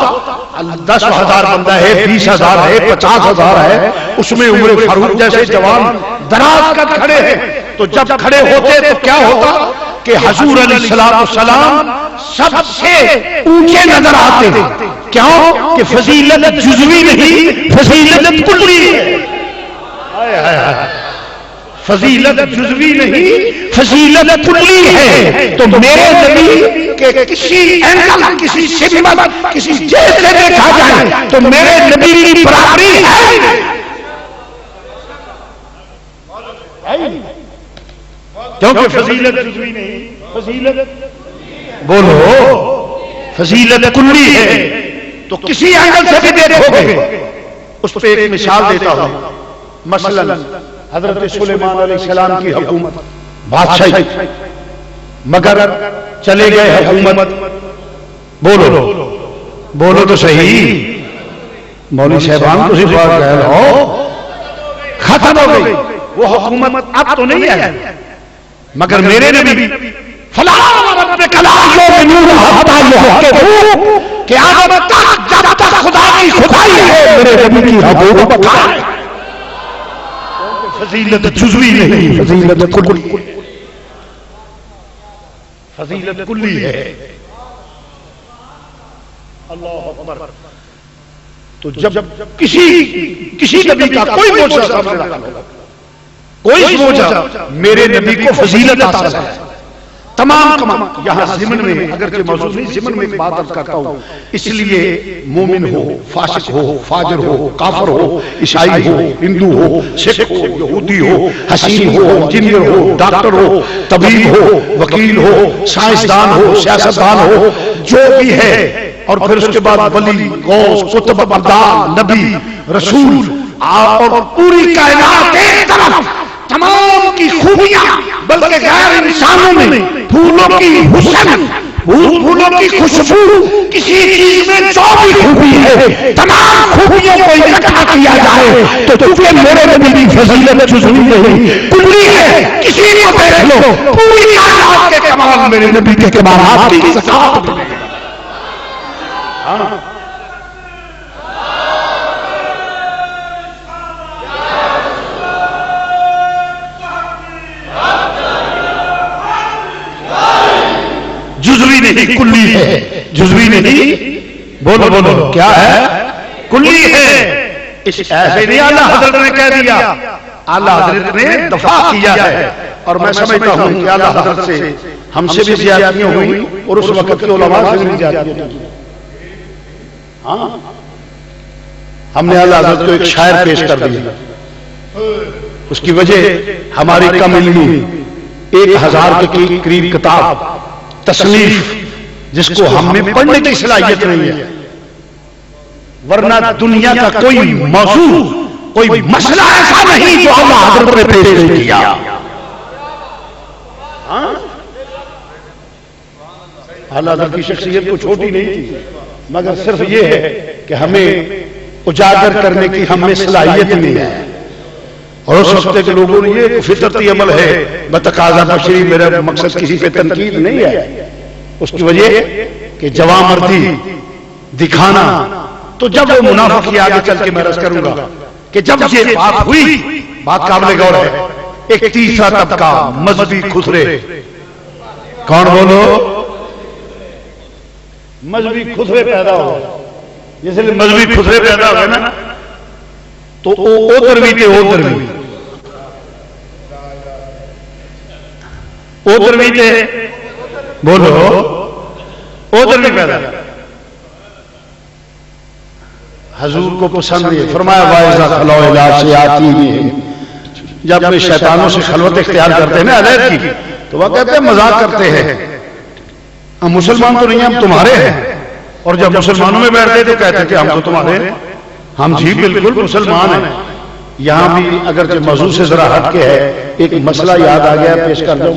10,000 بندہ ہے 20,000 ہے 50,000 ہے اس میں عمر فاروق جیسے جوان دراز قد کھڑے ہیں تو جب کھڑے ہوتے تو کیا ہوتا کہ حضور علیہ السلام سب سے اونچے نظر آتے ہیں. کیوں کہ فضیلت جزوی نہیں فضیلت کلی ہے. فضیلت جزوی نہیں فضیلت کلی ہے. تو میرے نبی کے کسی اینگل کسی سمت کسی جہت سے دیکھا جائے تو میرے نبی کی برابری ہے. کیونکہ فضیلت جزوی نہیں فضیلت بولو فضیلت کلی ہے. تو کسی اینگل سے بھی دیکھو گے. اس پہ ایک مثال دیتا ہوں. مثلا حضرت سلیمان علیہ السلام کی حکومت بادشاہی مگر چلے گئے حکومت بولو تو صحیح مولوی صاحبان تسی بات کہہ لو ختم ہو گئی وہ حکومت اب تو نہیں ہے مگر میرے نبی فلا ربک لا یؤمنون حتی یحکموا قیامت تک جب تک خدا کی خدائی ہے میرے نبی کی حکومت ہے. فضیلت جزوی نہیں فضیلت کلی فضیلت کلی ہے. اللہ اکبر. تو جب کسی نبی کا کوئی معجزہ سامنے رکھا ہوگا کوئی معجزہ میرے نبی کو فضیلت حاصل ہے. تمام یہاں ضمن میں اگرچہ موضوع نہیں ضمن میں ایک بات عرض کرتا ہوں. اس لیے مومن ہو فاسق ہو فاجر ہو کافر ہو عیسائی ہو ہندو ہو سکھ ہو یہودی ہو حسین ہو انجینئر ہو ڈاکٹر ہو طبیب ہو وکیل ہو سائنسدان ہو سیاستدان ہو جو بھی ہے اور پھر اس کے بعد ولی غوث قطب ابدال نبی رسول اور پوری کائنات ایک طرف تمام کی خوبیاں بلکہ غیر انسانوں میں پھولوں کی حسن پھولوں کی خوشبو کسی چیز میں جو بھی خوبی ہے تمام خوبیوں کو اکٹھا کیا جائے تو چونکہ میرے نبی کی فضیلت جزوی نہیں کلی ہے. کسی کو دیکھ لو پوری کائنات کے کمال میرے نبی کے کمالات کی ساتھ جزوی نہیں کلی ہے. جزوی نہیں بولو کیا ہے کلی ہے. اس ایسے نہیں اعلیٰ حضرت نے کہہ دیا اعلیٰ حضرت نے دفاع کیا ہے اور میں سمجھتا ہوں کہ اعلیٰ حضرت سے ہم سے بھی زیادتیاں ہوئی اور اس وقت کے علماء سے بھی زیادتیاں ہوئی. ہاں ہم نے اعلیٰ حضرت کو ایک شاعر پیش کر دیا. اس کی وجہ ہماری کم علمی 1000 کے قریب کتاب تصنیف جس کو ہم میں پڑھنے کی صلاحیت نہیں ہے ورنہ دنیا کا کوئی موضوع کوئی مسئلہ ایسا نہیں جو اللہ حضرت نے پیش نہیں کیا. اعلیٰ حضرت کی شخصیت کو چھوٹی نہیں تھی، مگر صرف یہ ہے کہ ہمیں اجاگر کرنے کی ہم میں صلاحیت نہیں ہے. اور اس وقت کے لوگوں نے یہ فطرتی عمل ہے بتقاضا بشری، میرا مقصد کسی پہ تنقید نہیں ہے. اس کی وجہ کہ جواں مردی دکھانا، تو جب وہ منافق کی آگے چل کے میں عرض کروں گا کہ جب یہ بات ہوئی، بات قابل غور ہے. ایک تیسرا طبقہ مذہبی خسرے، کون بولو؟ مذہبی خسرے پیدا ہو. جس لیے مذہبی خسرے پیدا ہو گئے نا، تو ادھر بھی تھے، ادھر بھی تھے، بولو ادھر بھی پیدا. حضور کو پسند نہیں، فرمایا وَإِذَا خَلَوْا إِلَىٰ شَيَاطِینِهِمْ، جب میں شیطانوں سے خلوت اختیار کرتے ہیں نا علیحدگی کی، تو وہ کہتے ہیں مذاق کرتے ہیں، ہم مسلمان تو نہیں، ہم تمہارے ہیں. اور جب مسلمانوں میں بیٹھتے تو کہتے ہیں کہ ہم تو تمہارے ہیں. ہم جی بالکل مسلمان ہیں. یہاں بھی اگرچہ موضوع سے ذرا ہٹ کے ہے، ایک مسئلہ یاد آ گیا، پیش کر دو.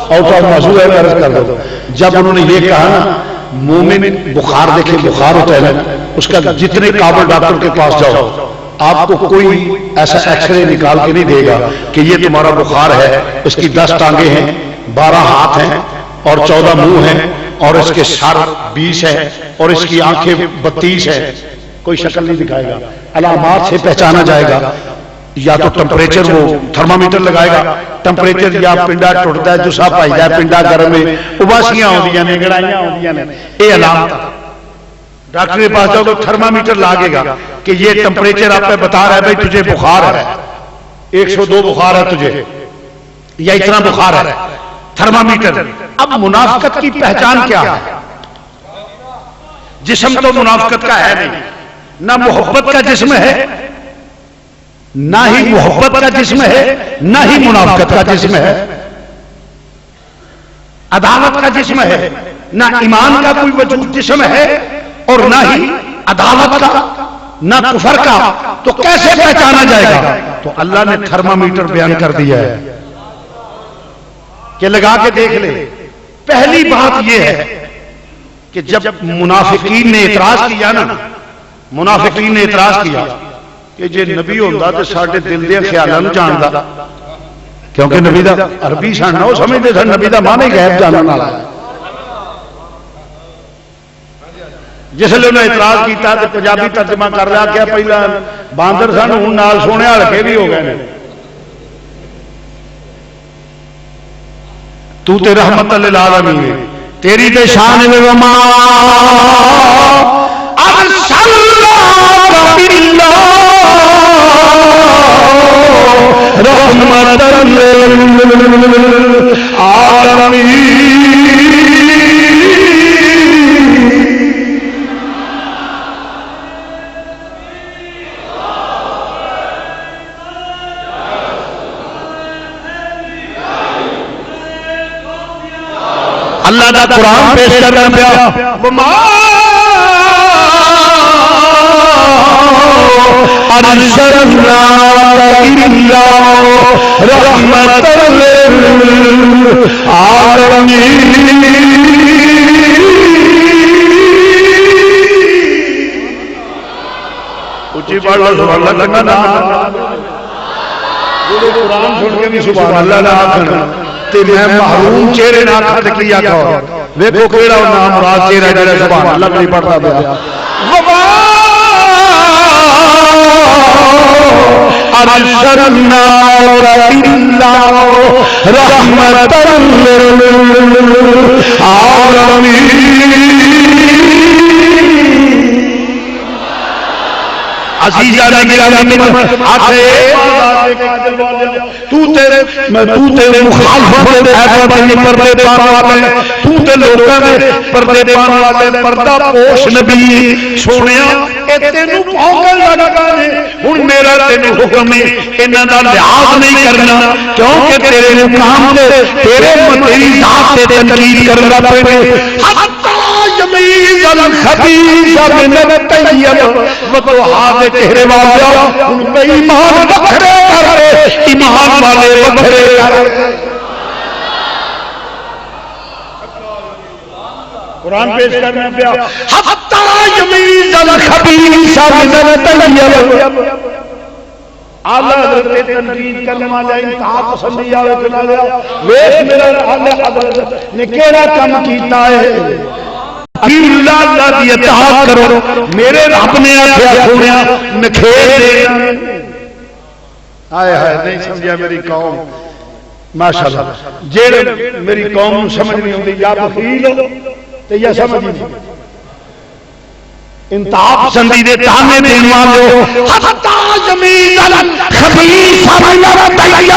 اور موضوع ہے، عرض کر دو. جب انہوں نے یہ کہا نا مومن بخار دیکھے، بخار ہوتا ہے نا، اس کا جتنے قابل ڈاکٹر کے پاس جاؤ، آپ کو کوئی ایسا ایکس رے نکال کے نہیں دے گا کہ یہ تمہارا بخار ہے، اس کی 10 ٹانگیں ہیں، 12 ہاتھ ہیں اور 14 منہ ہیں اور اس کے سر 20 ہے اور اس کی آنکھیں 32 ہے. کوئی شکل نہیں دکھائے گا. علامات سے پہچانا جائے گا. یا تو ٹمپریچر، وہ تھرمامیٹر لگائے گا، ٹمپریچر یا پنڈا ٹوٹتا ہے، جسا پائی جائے پنڈا گرم میں، اباسیاں ہوندیاں نے، گڑائیاں ہوندیاں نے، یہ علامت. ڈاکٹر کے پاس جاؤ تو تھرمامیٹر لاگے گا کہ یہ ٹمپریچر آپ پہ بتا رہا ہے بھائی تجھے بخار ہے، 102 بخار ہے تجھے، یا اتنا بخار ہے، تھرمامیٹر. اب منافقت کی پہچان کیا ہے؟ جسم تو منافقت کا ہے نہیں، نہ محبت کا جسم ہے، نہ ہی محبت کا جسم ہے، نہ ہی منافقت کا جسم ہے. عداوت کا جسم ہے، نہ ایمان کا کوئی وجود جسم ہے اور نہ ہی عداوت کا، نہ کفر کا. تو کیسے پہچانا جائے گا؟ تو اللہ نے تھرمامیٹر بیان کر دیا ہے کہ لگا کے دیکھ لے. پہلی بات یہ ہے کہ جب منافقین نے اعتراض کیا نا، منافقین نے اعتراض کیا کہ جے نبی ہوتا تو ساڈے دل دے خیالاں نوں جاندا، کیونکہ نبی دا عربی سننا وہ سمجھتے سن نبی دا معنی غیب جانن والا ہے. جس لیے انہیں اعتراض کیتا تو پنجابی ترجمہ کر لیا کہ پہلا باندر سن، ہن نال سونے ہلکے بھی ہو گئے نے. تو تے رحمت للعالمین ہے، تیری تے شان ہے. وما ارسلناک الا رحمت للعالمین. اللہ دا قرآن پیش کر رہا پیا، وما ارسلناک الا رحمت للعالمین. اچھی بات سبحان اللہ کرنا، قرآن سن کے بھی سبحان اللہ نہ آکھنا تے میں محروم چہرے نہ کھد کیا کھا. ویکھو کیڑا نام مراد چہرہ جڑا سبحان اللہ نہیں پڑھتا پیا. ارسلناک الا رحمت للعالمین. عزیزان گرامی تو مخالفت پردے پانے والے، تو لوگوں نے پردے پانے والے، پردہ پوش نبی سونیا تینوں پھونکن لگا نے. ہن میرا تینوں حکم ہے انہاں دا لحاظ نہیں کرنا، کیونکہ تیرے مقام تے تیرے تیری ذات تے تنقید کرنا پے. حتی یمیز الخبيث من الطيب وضحى دے چہرے والے بے ایمان وکھرے کر ایمان والے وکھرے کر قرآن پیش کرنا پیا حتی یمیز الخبیث من الطیب اعلی حضرت تنقید کرنے والا انتہا پسندی آوے چلا لیا ویس میرا اعلی حضرت نے کیڑا کم کیتا ہے اللہ اللہ دی اطاعت کرو میرے رب نے آخیا سونیا نکھیر دینا آئے ہائے نہیں سمجھا میری قوم ماشاءاللہ جیڑے میری قوم سمجھ نہیں ہوتی یا بخیل ہو تو یہ سمجھ نہیں انتہا پسندیدے تانے دین والے حتی یمیز الخبیث من الطیب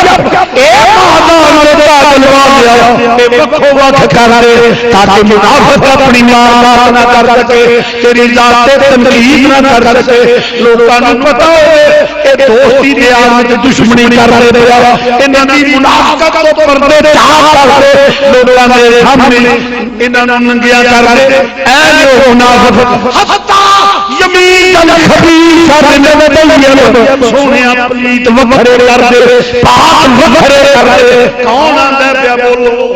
اے مادان رضا دلوالے اے وکھو وکھ کر دے تاکہ منافق اپنی مار نہ کر سکے تیری ذات تنقید نہ کر سکے لوگاں نوں پتہ ہوئے اے دوستی دے آج دشمنی کر رہے پیا انہاں دی منافقت تو پردے چھا کر دے لوگاں دے سامنے انہاں نوں ننگیاں کر دے اے جو منافق حتی یمیز الخبیث من الطیب سونیا پلیت وکھرے کر دے پاک وکھرے کر دے کون آندا پیا بولو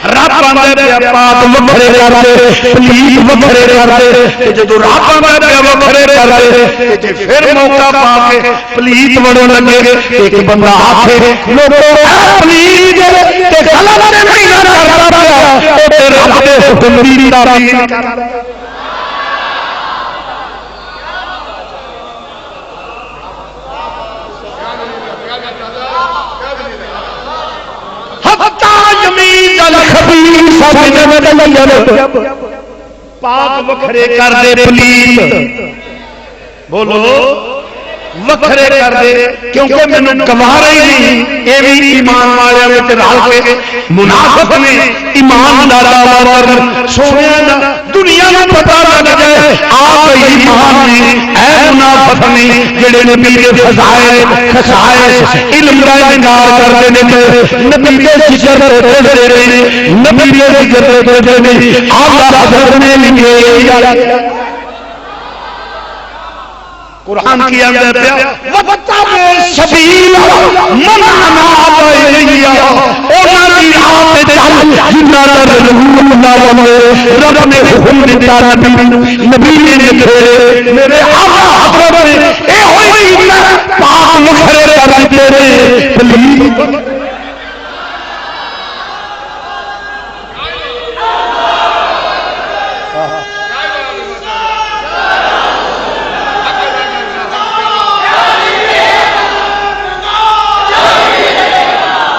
رب آندا پیا پاک وکھرے کر دے پلیت وکھرے کر دے جدوں رب آندا پیا وکھرے کر دے تے پھر موقع پا کے پلیت بنن لگے ایک بندہ آکھے لوگو پلیت تے غلط نہیں کردا پیا تے رب دے حکم دی تعظیم کردا پاک وکھرے کر دے پلیت بولو وکھرے کر دے کیونکہ مینوں گوارا ہی نہیں ایویں ایمان والے وچ رل کے منافق نے ایمان دا دعویٰ کر سونیا دا دنیا نوں پتہ لگ جائے آپ ایمان نے اے منافق نے جڑے نبی دے فضائل خصائص علم دا انکار کردے نے نبی دے ذکر کرتے نے نبی دے ذکر کرتے نے اللہ حضرت نے لکھے قرآن کی اندر پیا وَتَّبِعْ سَبِيلَ مَنْ أَنَابَ إِلَيَّ انہاں دی راہ تے چل جنہاں دا رب نے حکم دتا نبی نے لکھے میرے آقا حضرت نے اے ہوئی پاک وکھرے کر دے پلیت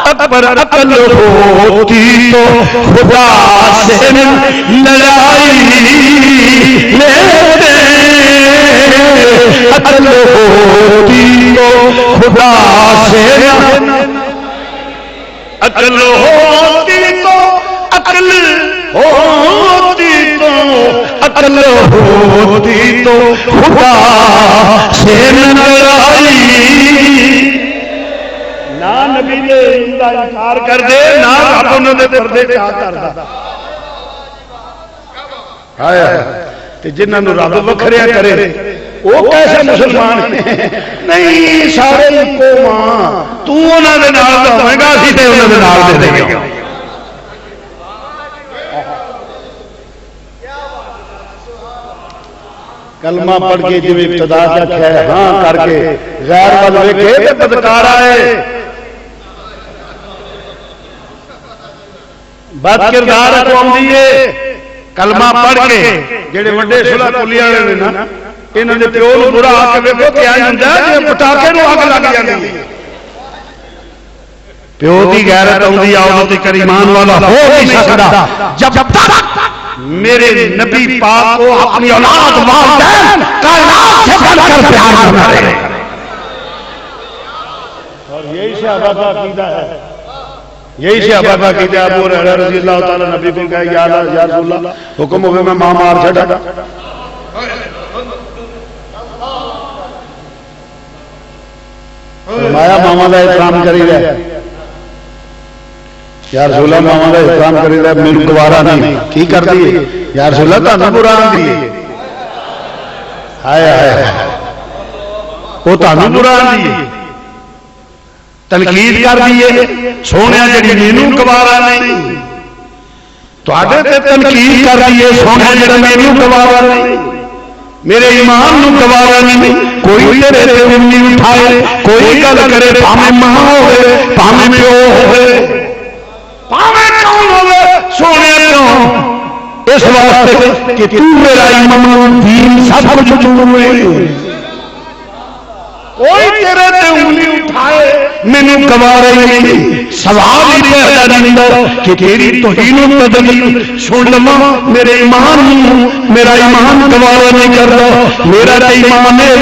اکبر عقل ہوتی تو خدا سے لڑائی لیتے عقل ہوتی تو خدا سے عقل ہوتی تو عقل ہوتی تو عقل ہوتی تو خدا سے لڑائی نہ نبی دے دا انکار کر دے نہ رب انہاں دے پردے چا کردا ہائے تے جنہاں نوں رب وکھریا کرے او کیسے مسلمان نہیں سارے اکو ماں تو انہاں دے نال ہوے گا اسی تے انہاں دے نال دے دے گا کلمہ پڑھ کے جو ابتدا کیا ہے ہاں کر کے غیر ول ویکھے تے بدکار آئے بد کردار قوم دیے کلمہ پڑھ کے جڑے وڈے صلح کلی والے نے نا انہاں دے پیو نوں برا آ کے ویکھو کیا ہوندا ہے جے پٹاکے نوں اگ لگ جاندی ہے پیو دی غیرت ہوندی آ او تے ایمان والا ہو نہیں سکدا جب تک میرے نبی پاک کو اپنی اولاد والدین کائنات سے بڑھ کر پیار کرنا ہے اور یہی صحابہ کا عقیدہ ہے یہی صحابہ کا عقیدہ ابو ہریرہ رضی اللہ تعالی نبی کو کہا یا رسول اللہ حکم ہوئے میں ماں مار چھڑا فرمایا ماما کا احترام کری رہے یا رسول اللہ ماما کا احترام کری دا میرے گوارا نہیں کی کر دیے یا رسول اللہ تانوں برا آندی ہے ہائے ہائے وہ تانوں برا آندی ہے تنقید کر دیے سونے جڑی مینوں گوارا نہیں تواڈے تے تنقید کر دیے سونے جڑا مینوں گوارا نہیں میرے ایمان نو گوارا نہیں کوئی تیرے تے انگلی اٹھائے کوئی گل کرے بھاویں ماں ہوے بھاویں پیو ہوے بھاویں کون ہوے سونے کیوں اس واسطے کہ تو میرا ایمان دین سب کچھ تو ہے کوئی تیرے تے انگلی اٹھائے مینوں گوارا نہیں سوال ہی پیدا نہیں ہوندا کہ تیری توہین و تذلیل سن لواں میرے ایمان میرا ایمان گوارا نہیں کردا میرا ایمان ہے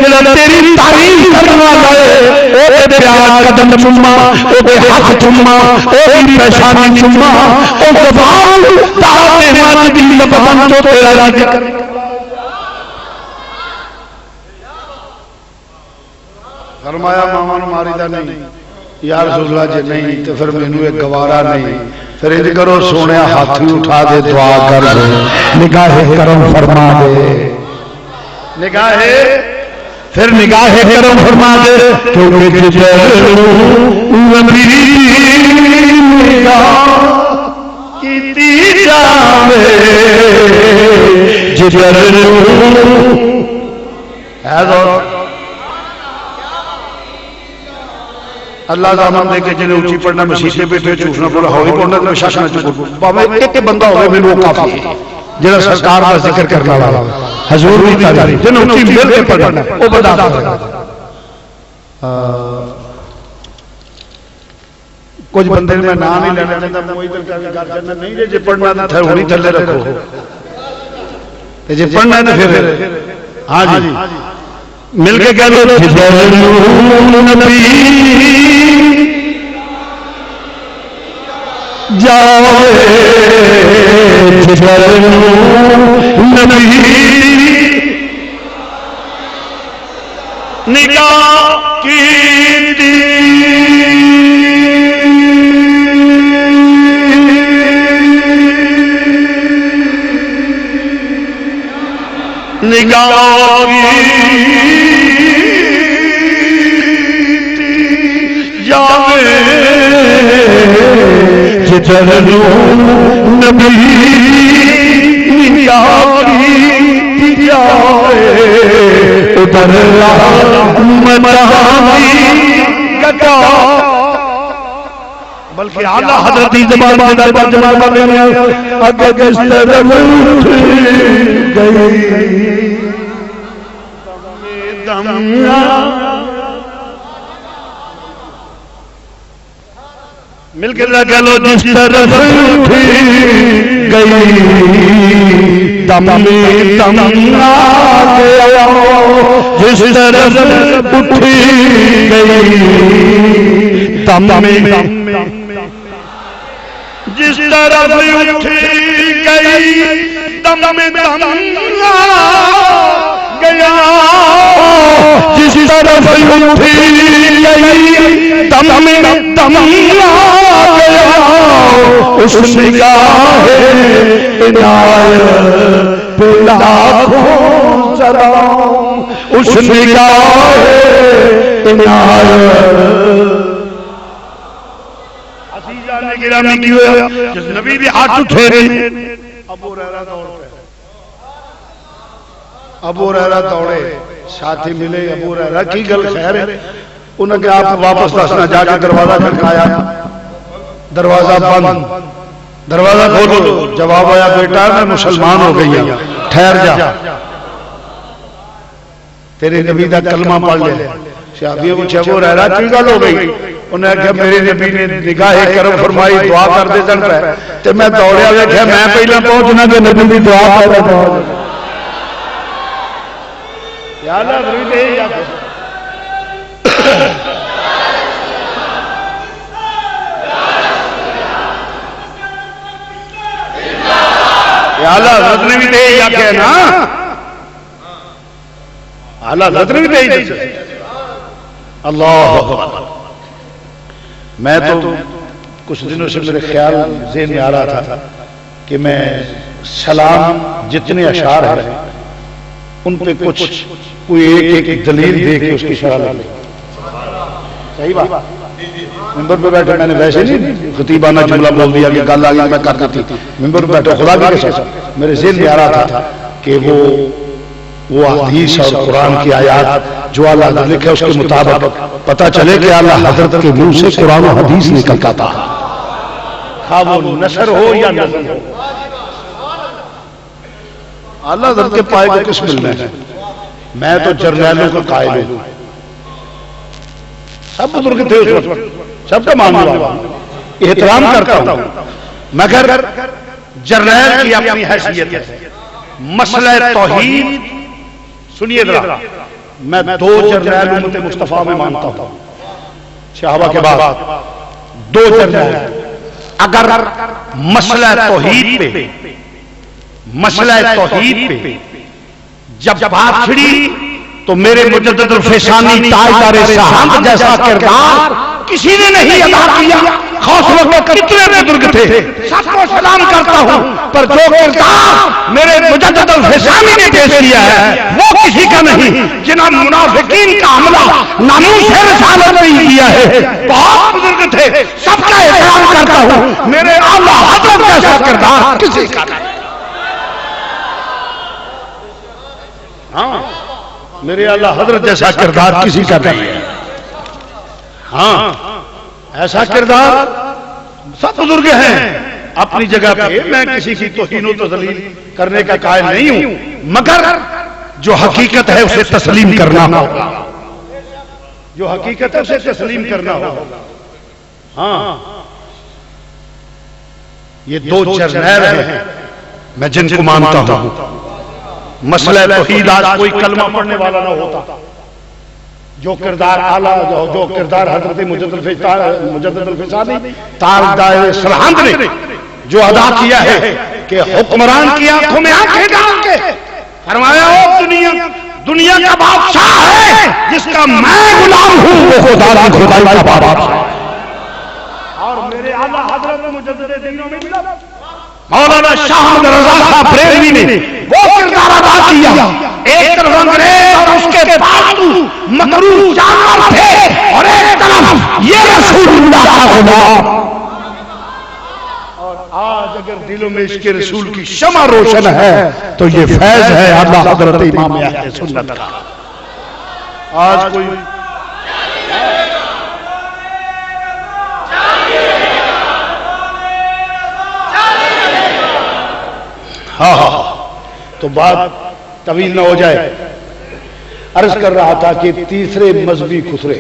جڑا تیری تعریف کرن والا ہے او تے پیار قدم چوما او تے ہاتھ چوما او دی پیشانی چوما او زبان تاتے من دی لبان تو تیرا راضی کر فرمایا ماما نو ماری دا نہیں یا رسول اللہ جی نہیں تو پھر مینوں ایک گوارا نہیں پھر انج کرو سونے ہاتھ بھی اٹھا دے دعا کر دے نگاہ کرم فرما دے نگاہ پھر نگاہ کرم فرما دے کیونکہ جدر نبی نگاہ کیتی جاوے جدر ہے دور اللہ کا نام دے کے جنہیں اونچی پڑھنا مسیح سے بیٹھے چوسنا پڑا ہوئی پڑھنا تو شاش نہ چکو باوے ایک بندہ ہوئے میں وہ کافی ہے جنہیں سرکار کا ذکر کرنا والا حضور کی تعریف جنہیں اونچی مل کے پڑھنا وہ بدا پڑھنا کچھ بندے میں نام ہی لینا چاہتا میں وہی دل کا کرنا نہیں جی پڑھنا تھا وہی تھلے رکھو جی پڑھنا تو پھر ہاں جی مل کے کہہ دو نبی جاوے نبی نگاہ کی نگاہ جاوے جدر نبی نگاہ جاوے ادھر مدامی بلکہ اعلیٰ حضرت زبان میں دربار جمال کرنے اگر کس طرف گئی مل کے لگا لو جس طرف گئی دم میں دم گیا جس طرف اٹھی گئی دم میں جس طرف اٹھی گئی دم میں دم گیا جس طرف اٹھی گئی دم میں دم گیا اس نگاہ عنایت پہ لاکھوں سلام اس نگاہ عنایت گرامی کی ہوا جس نبی بھی ہاتھ اٹھے رہے ابو ہریرہ دوڑ پہ ابو ہریرہ دوڑے ساتھی ملے ابو ہریرہ کی گل خیر ہے انہوں نے آپ واپس دسنا جا کے دروازہ کھڑکایا دروازہ بند دروازہ کھولو جواب آیا بیٹا میں مسلمان ہو گئی ہوں ٹھہر جا تیرے نبی دا کلمہ پڑھ لے صحابیوں پوچھا ابو ہریرہ کی گل ہو گئی انہیں کہا میرے نبی نے نگاہ کرم فرمائی دعا کر دے جن پہ تو میں دوڑیا ویکھیا میں پہلا پہنچنا کہ نبی دی دعا کر پہنچ یا اللہ ضرور دے یا اللہ حضرت نے بھی دے یا کہنا اللہ حضرت نے بھی دے اللہ میں تو کچھ دنوں سے میرے خیال ذہن میں آ رہا تھا کہ میں سلام جتنے اشعار ہیں ان پہ کچھ کوئی ایک دلیل دے کے اس کی شرح لے. صحیح بات. ممبر پہ بیٹھے میں نے ویسے نہیں خطیبانہ جملہ بول دیا کہ گل آگے میں کر دیتی تھی. ممبر پہ بیٹھے خدا کی قسم میرے ذہن میں آ رہا تھا کہ وہ حدیث اور قرآن کی آیات جو اللہ حضرت لکھے اس کے مطابق پتہ چلے کہ اللہ حضرت کے منہ سے قرآن و حدیث نکلتا تھا، خواہ وہ نثر ہو یا نظم ہو. اللہ حضرت کے پائے کو کس ملنا ہے؟ میں تو جرنیلوں کا قائل ہوں، سب بزرگ تھے اس وقت، سب کا ماننے والا احترام کرتا ہوں، مگر جرنیل کی اپنی حیثیت ہے. مسئلہ توحید سنیے ذرا، میں دو جرنیل امت مصطفیٰ میں مانتا ہوں. صحابہ کے بعد دو جرنیل اگر مسئلہ توحید پہ جب بات چھڑی تو میرے مجدد الفسانی تاجدار سہند جیسا کردار کسی نے نہیں ادا کیا. خاص وقت کتنے بزرگ تھے، سب کو سلام کرتا ہوں، پر جو کردار میرے مجدد الفسانی نے پیش کیا ہے وہ کسی کا نہیں. جنہاں منافقین کا حملہ ناموس رسالت نہیں کیا ہے، بہت بزرگ تھے، سب کا احترام کرتا ہوں، میرے اعلیٰ حضرت جیسا کردار کسی کا نہیں. ہاں میرے اعلیٰ حضرت جیسا کردار کسی کا نہیں ہے. ہاں ایسا کردار سب بزرگ ہیں اپنی جگہ پہ، میں کسی کی توہین و تذلیل کرنے کا قائل نہیں ہوں، مگر جو حقیقت ہے اسے تسلیم کرنا ہوگا، جو حقیقت ہے اسے تسلیم کرنا ہوگا. ہاں یہ دو جرنیل ہیں میں جن کو مانتا ہوں. مسئلہ توحید آج کوئی کلمہ پڑھنے والا نہ ہوتا. جو کردار اعلیٰ جو کردار حضرت مجدد الفسانی تاجدار سرہند نے جو ادا کیا ہے کہ حکمران کی آنکھوں میں آنکھیں ڈال کے فرمایا او دنیا کا بادشاہ ہے جس کا میں غلام ہوں وہ خدائی کا بادشاہ ہے. اور میرے اعلیٰ حضرت مجدد دینوں میں ملا مولانا شاہ احمد رضا صاحب بریلوی نے وہ کردار ادا کیا. ایک طرف انگریز اور اس کے پالتو مکروہ جانور تھے اور ایک طرف یہ رسول اللہ کا غلام. اور آج اگر دلوں میں اس کے رسول کی شمع روشن ہے تو یہ فیض ہے اعلیٰ حضرت امام اہل سنت کا. آج کوئی ہاں تو بات طویل نہ ہو جائے. عرض کر رہا تھا کہ تیسرے مذہبی خسرے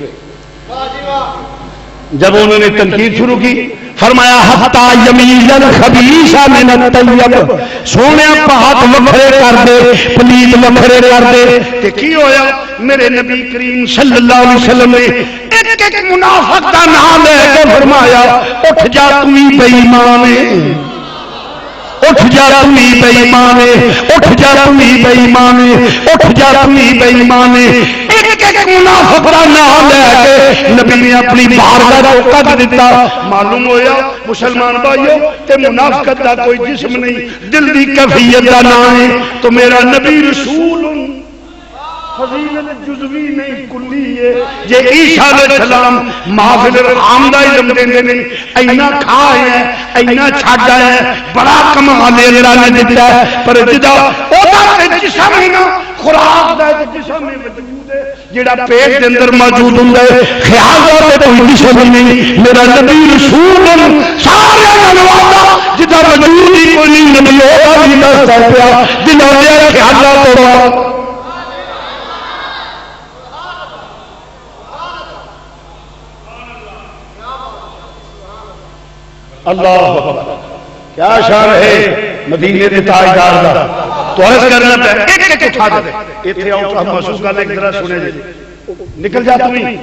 جب انہوں نے تنقید شروع کی فرمایا حتی یمیل الخبیث من الطیب، سونے پہات وکھرے کر دے پلید وکھرے کر دے. کہ کی ہویا؟ میرے نبی کریم صلی اللہ علیہ وسلم نے ایک ایک منافق کا نام لے کے فرمایا اٹھ جا تم ہی بے ایمان ہے، اٹھ جا تم ہی بے ایمان ہے، اٹھ جا تم ہی بے ایمان ہے، اٹھ جا تم ہی بے ایمان ہے. ایک ایک منافق کا نام لے کے نبی نے اپنی بارگاہ کو قد دیتا. معلوم ہویا مسلمان بھائیو کہ منافقت کا کوئی جسم نہیں، دل دی کیفیت کا نام ہے. تو میرا نبی رسول فضیلت جزوی نہیں کلی ہے. یہ عیسیٰ علیہ السلام محافل عامدہ علم دینے نہیں، اینا کھائے ہیں اینا چھاڑا ہے، بڑا کمال اللہ نے دیتا ہے. پر جدا اوہ جسم ہے نا خوراک دا جسم میں وجود ہے جڑا پیٹ دے اندر موجود ہوں ہے، خیال ہوتے کوئی جسم نہیں. میرا نبی رسول سارے نوالا جدا وجود ہی کوئی نہیں، نبی ہوگا بھی دستا پیا جنہوں نے خیالات ہوگا. اللہ کیا شان ہے مدینے کے تاجدار کا. تو عرض کرنا ہے ایک ایک اٹھا دے ایتھے آؤ ہم محسوس کر لیں ذرا سنے جی. نکل جا تم ہی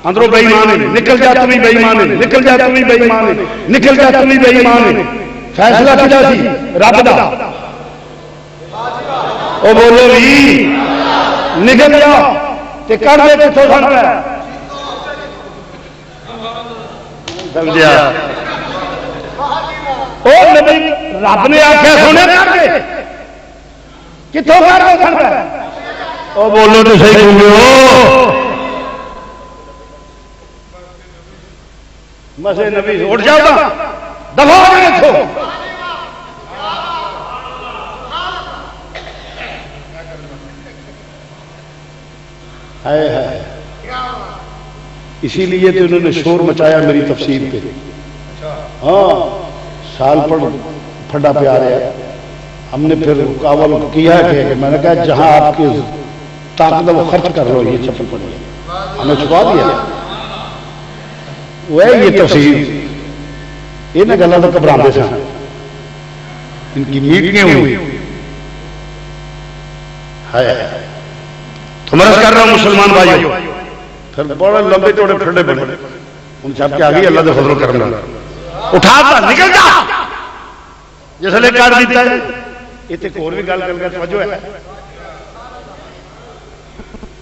اندروں بے ایمان ہے، نکل جا تم ہی بے ایمان ہے، نکل جا تم ہی بے ایمان ہے، نکل جا تم ہی بے ایمان ہے. فیصلہ کدا سی رب دا. او بولو بھی نکل جا تے کر دے کتھوں سن پہ سمجھیا. نبی رب نے آخیا سونے کتوں بولو تو صحیح بولو مسے نبی اٹھ جاؤ دفاع اسی لیے تو انہوں نے شور مچایا میری تفسیر پہ. ہاں سال پھڈا پہ آ رہا ہے. ہم نے پھر کاول کیا کہ میں نے کہا جہاں آپ کی طاقت وہ خرچ کر رہے ہو یہ چپل پڑی ہے ہم نے چکا دیا. وہ ہے یہ تفسیر یہ گلا تو گھبراتے سن ان کی میٹنگیں ہوئی. تو میں کر رہا ہوں مسلمان بھائیوں پھر بڑے لمبے چوڑے پھڈے بنے ان سب کے آگے اللہ کا فضل و کرم اٹھا نکل جا جس نے کر دیتا ہے. یہ تو اور بھی گل کر کے توجہ ہے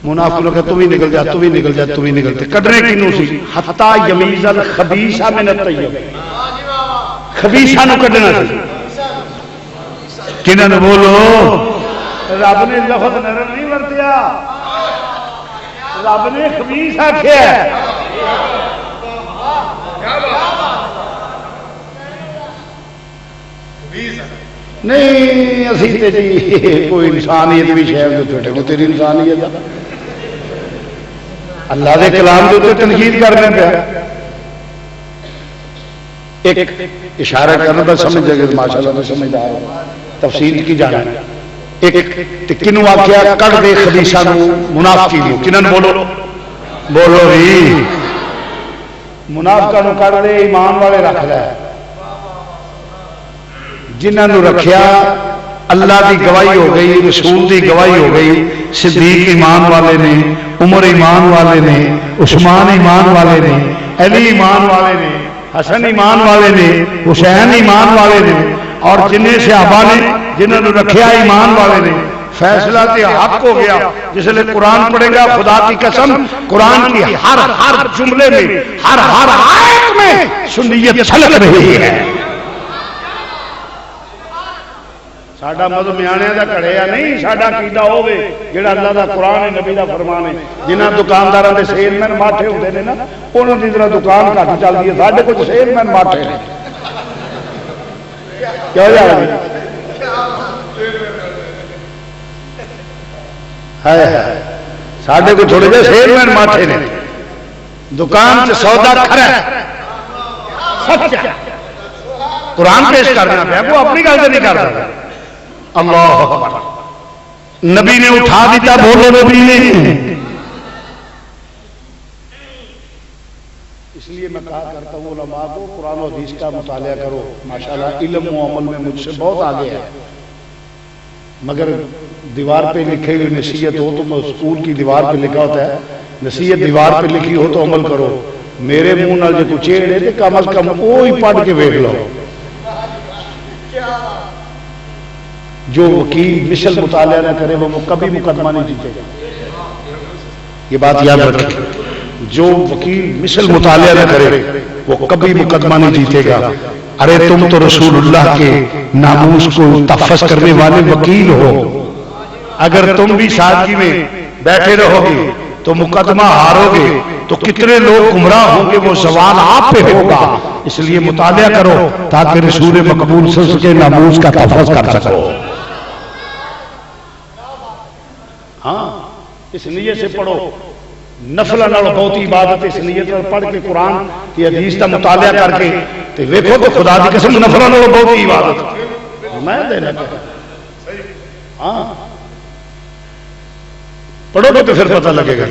منافقوں نے تو بھی نکل جا تو بھی نکل جا تو بھی نکل جا کڈنے کینوں سی حتی یمیز الخبیث من الطیب خبیثاں نو کڈنا سی کناں نو بولو رب نے لفظ نرم نہیں ورتیا رب نے خبیث آخیا. نہیں اسی تے جی کوئی انسانیت بھی شاید چھوٹے کو تیری انسانیت اللہ دے کلام کے اوپر تنقید کرنا پیا. ایک اشارہ کرنا تو سمجھ جائے گا ماشاء اللہ میں سمجھدار ہوں تفصیل کی جانا ہے. ایک کنوں آخیا کٹ دے خبیثاں نو منافقین نو کناں بولو بولو جی منافقاں نو کٹ دے ایمان والے رکھ لے جنہاں نو رکھیا اللہ دی گواہی ہو گئی رسول دی گواہی ہو گئی صدیق ایمان والے نے عمر ایمان والے نے عثمان ایمان والے نے علی ایمان والے نے حسن ایمان والے نے حسین ایمان والے نے اور جنہیں صحابہ نے جنہوں نے رکھیا ایمان والے نے فیصلہ تے حق ہو گیا. جس لئے قرآن پڑھے گا خدا کی قسم قرآن کی ہر جملے میں ہر آیت میں سنیت چھلک رہی ہے. ساڈا مذہب میاں دا کڑیا نہیں ساڈا عقیدہ ہوے جڑا اللہ دا قرآن ہے نبی دا فرمان ہے. جنہاں دکانداراں دے سیل مین ماٹھے ہوندے نے نا انہاں دی طرح دکان گھٹ چلدی ہے ساڈے کچھ سیل مین ماٹھے نے کیا جا رہا ہے ساڈے کو تھوڑے جے سیل مین ماٹھے نے دکان سے سودا کھرا سچا قرآن پیش کرنا پیا کو اپنی گل نہیں کر رہا. اللہ اکبر نبی نے اٹھا دیتا بولو نبی نے. اس لیے میں کہا کرتا ہوں علماء کو قرآن و حدیث کا مطالعہ کرو ماشاءاللہ علم و عمل میں مجھ سے بہت آگے ہے مگر دیوار پہ لکھی ہوئی نصیحت ہو تو اسکول کی دیوار پہ لکھا ہوتا ہے نصیحت دیوار پہ لکھی ہو تو عمل کرو. میرے منہ نال جو کچھ چھیڑے تے کم از کم وہی پڑھ کے ویکھ لو. جو وکیل مثل مطالعہ نہ کرے وہ کبھی مقدمہ نہیں جیتے گا. یہ بات یاد رکھیں جو وکیل مثل مطالعہ نہ کرے وہ کبھی مقدمہ نہیں جیتے گا. ارے تم تو رسول اللہ کے ناموس کو تحفظ کرنے والے وکیل ہو. اگر تم بھی سادگی میں بیٹھے رہو گے تو مقدمہ ہارو گے تو کتنے لوگ گمراہ ہوں گے وہ سوال آپ پہ ہوگا. اس لیے مطالعہ کرو تاکہ رسول مقبول سے اس کے ناموس کا تحفظ کر سکو. ہاں اس نیت سے پڑھو نفل نال بہت عبادت اس نیت نال پڑھ کے قرآن کی حدیث کا مطالعہ کر کے تے ویکھو تو خدا دی قسم نفل نال بہت عبادت میں دینا ہاں پڑھو گے تو پھر پتہ لگے گا.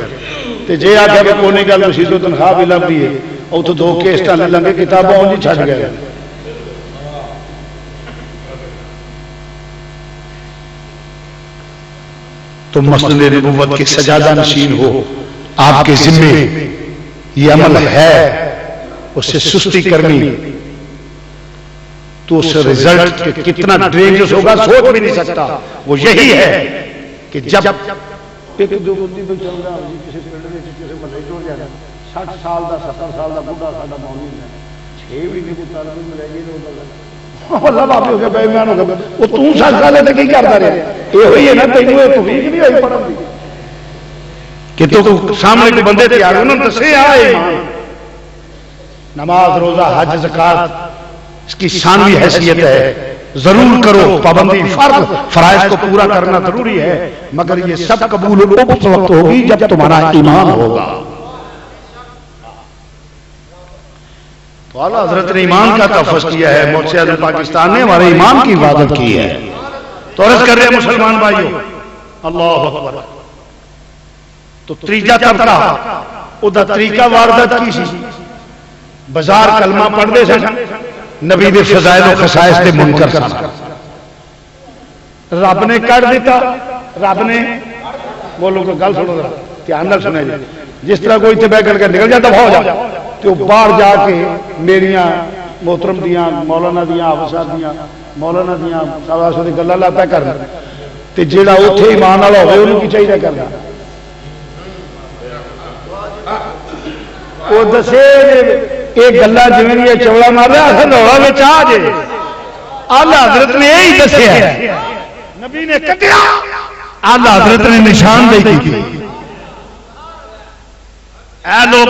تے جے آکھیا کہ کوئی گل مسیح تو تنخواہ بھی لگدی ہے اوتھے دو کیسٹاں لے لیں گے کتاباں اونج ہی چھڈ گئے. تم مسجد نبوت کے سجادہ نشین ہو آپ کے ذمے یہ عمل ہے اس سے سستی کرنی تو اس رزلٹ کتنا ڈینجرس ہوگا سوچ بھی نہیں سکتا. وہ یہی ہے کہ جب ایک دو بندی تو چل رہا ہے کسی پنڈ میں کسی محلے جوڑ جانا 60 سال دا 70 سال دا بڈھا ساڈا مولوی ہے 6 مہینے کو تعلیم ملے گی تو اللہ بابے ہو گیا بے ایمان ہو گیا وہ تو سچ گل ہے کی کرتا رہا یہ ہوئی ہے نا تینوں یہ توفیق نہیں ہوئی پڑھن دی کہ تو سامنے کے بندے تیار انہوں نے دسے آ ایمان نماز روزہ حج زکات اس کی ثانوی حیثیت ہے ضرور کرو پابندی فرض فرائض کو پورا کرنا ضروری ہے مگر یہ سب قبول اس وقت ہوگی جب تمہارا ایمان ہوگا تو اعلیٰ حضرت نے ایمان کا تحفظ کیا ہے مرشد اعظم پاکستان نے ہمارے ایمان کی حفاظت کی ہے تو عرض کر رہے ہیں مسلمان بھائیوں اللہ اکبر تو تیجا طبقہ ادھر طریقہ واردات کی سی بازار کلمہ پڑھ دے سن نبی دے فضائل و خصائص دے منکر سن رب نے کر دیتا رب نے بولو کو گل سنو ذرا دھیان نال سنے جی جس طرح کوئی تے بیٹھ کر کے نکل جاتا ہو جا تو باہر جا کے میریاں محترم دیاں مولانا دیاں حافظ دیاں مولانا دیاں سواس دی گلاں لاتا کرنا تے جیڑا اوتھے ایمان والا ہوے اونوں کی چاہیے کرنا وہ دسے یہ گلا جی چوڑا مار رہا اصل روڑا میں آ جائے آلہ حضرت نے یہی دسیا نبی نے کٹیا آلہ حضرت نے نشاندہی کی اے لوگ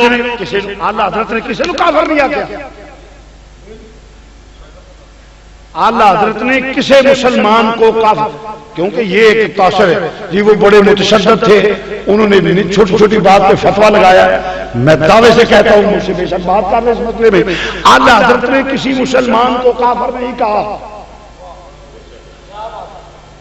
آلہ حضرت نے کسی نے کافر نہیں آکیا آلہ حضرت نے کسی مسلمان کو کافر کیونکہ یہ ایک تاثر ہے جی وہ بڑے متشدد تھے انہوں نے چھوٹی چھوٹی بات پہ فتویٰ لگایا میں دعوے سے کہتا ہوں مجھ سے بے شک بات کر رہے اس مسئلے میں اعلی حضرت نے کسی مسلمان کو کافر نہیں کہا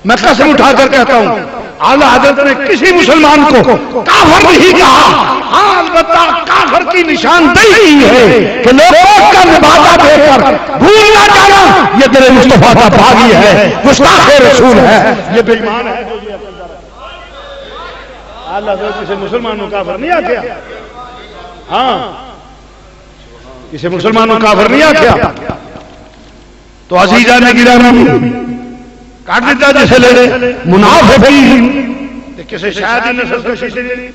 میں قسم اٹھا کر کہتا ہوں اعلی حضرت نے کسی مسلمان کو کافر نہیں کہا ہاں البتہ کافر کی نشاندہی ہے کہ لوگوں کا نباتہ دے کر بھول نہ جانا یہ تیرے مصطفیٰ کا باغی ہے گستاخ رسول ہے یہ بے ایمان ہے اللہ حضرت کسی مسلمانوں کافر نہیں آکیا ہاں کسی مسلمانوں کافر نہیں آکیا تو عزیزان گرامی کاٹ دیتا جسے لے منافقین کسی شاید نسل کشی سے نہیں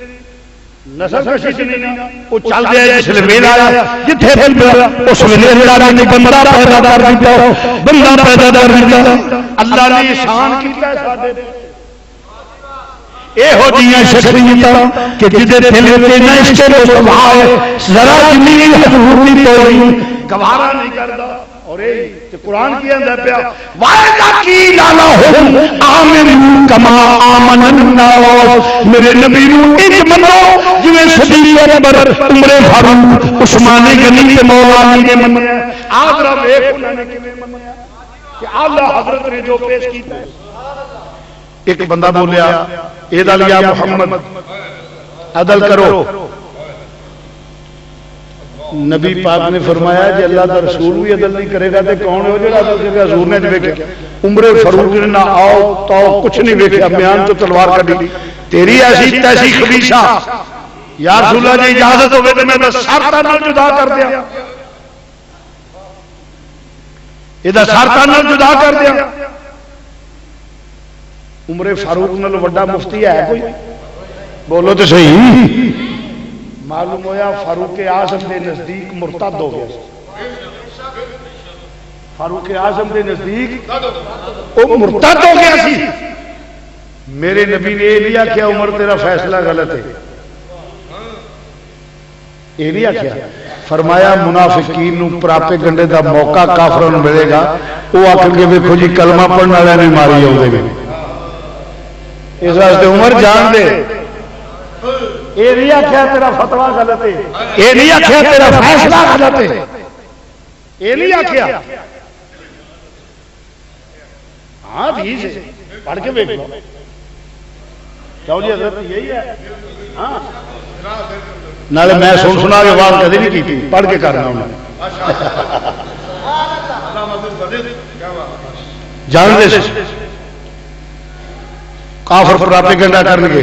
نسل کشی سے نہیں وہ چل گیا جس لئے میل آیا جتھے بل بلا اس ویلے اللہ نے بندہ پیدا کر دیتا بندہ پیدا کر دیتا اللہ نے شان کیتا ہے ساتھے اے ہو دیاں شخصیتاں کہ جدے دل تے نہ اس کے لوگ آئے ذرا زمین حضور نہیں توڑی گوارا نہیں کردا اور اے قرآن کی اندر پیا وَإِذَا قِيلَ لَهُمْ آمِنُوا كَمَا آمَنَ النَّاسُ میرے نبی نو انج منو جویں صدیق اکبر عمر فاروق عثمان غنی تے مولا علی نے منیا آج رب ایک انہوں نے کیویں منیا کہ اعلی حضرت نے جو پیش کیتا ہے ایک بندہ بولیا ایدل یا محمد عدل کرو نبی پاک نے فرمایا جی اللہ دا رسول بھی عدل نہیں کرے گا تے کون ہے جڑا عدل کرے گا حضور نے دیکھا عمر فاروق نے نہ آؤ تو کچھ نہیں دیکھا میان تو تلوار کڈی تیری ایسی تیسی خبیثہ یا رسول اللہ جی اجازت ہوے تے میں سر تن جدا کر دیا ادا سر تن جدا کر دیا عمر فاروق نال وڈا مفتی ہے کوئی بولو تو صحیح معلوم ہویا فاروق اعظم دے نزدیک مرتد ہو گیا فاروق اعظم دے نزدیک وہ مرتد ہو گیا سی میرے نبی نے یہ نہیں آخیا عمر تیرا فیصلہ غلط ہے یہ نہیں آخیا فرمایا منافقین نو پراپے گنڈے دا موقع کافروں نو ملے گا وہ آخر کے دیکھو جی کلمہ پڑھنے والے نے ماری آؤں گے اس واسطے عمر جان دے یہ نہیں آخیا تیرا فتوا غلط ہے یہ نہیں آخیا تیرا فیصلہ غلط ہے یہ نہیں آخیا ہاں ٹھیک ہے پڑھ کے دیکھ لو کیوں جی حضرت یہی ہے ہاں نالے میں سنا کے بعد کدی نہیں کی پڑھ کے کرنا انہوں نے جان دے کافر پراپیگنڈا کرنگے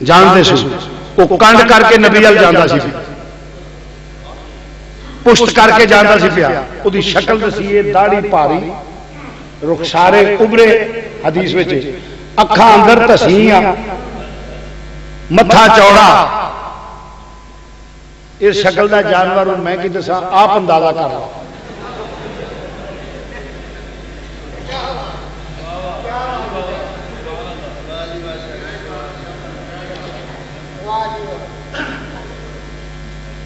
جانتے سو وہ کنڈ کر کے نبی ال جاندا سی پشت کر کے جاندا سی پیا او دی شکل دسی داڑھی پاری رخسارے ابرے حدیث وچ اکھاں اندر تسیاں متھا چوڑا اس شکل دا جانور میں کی دساں آپ اندازہ کر رہا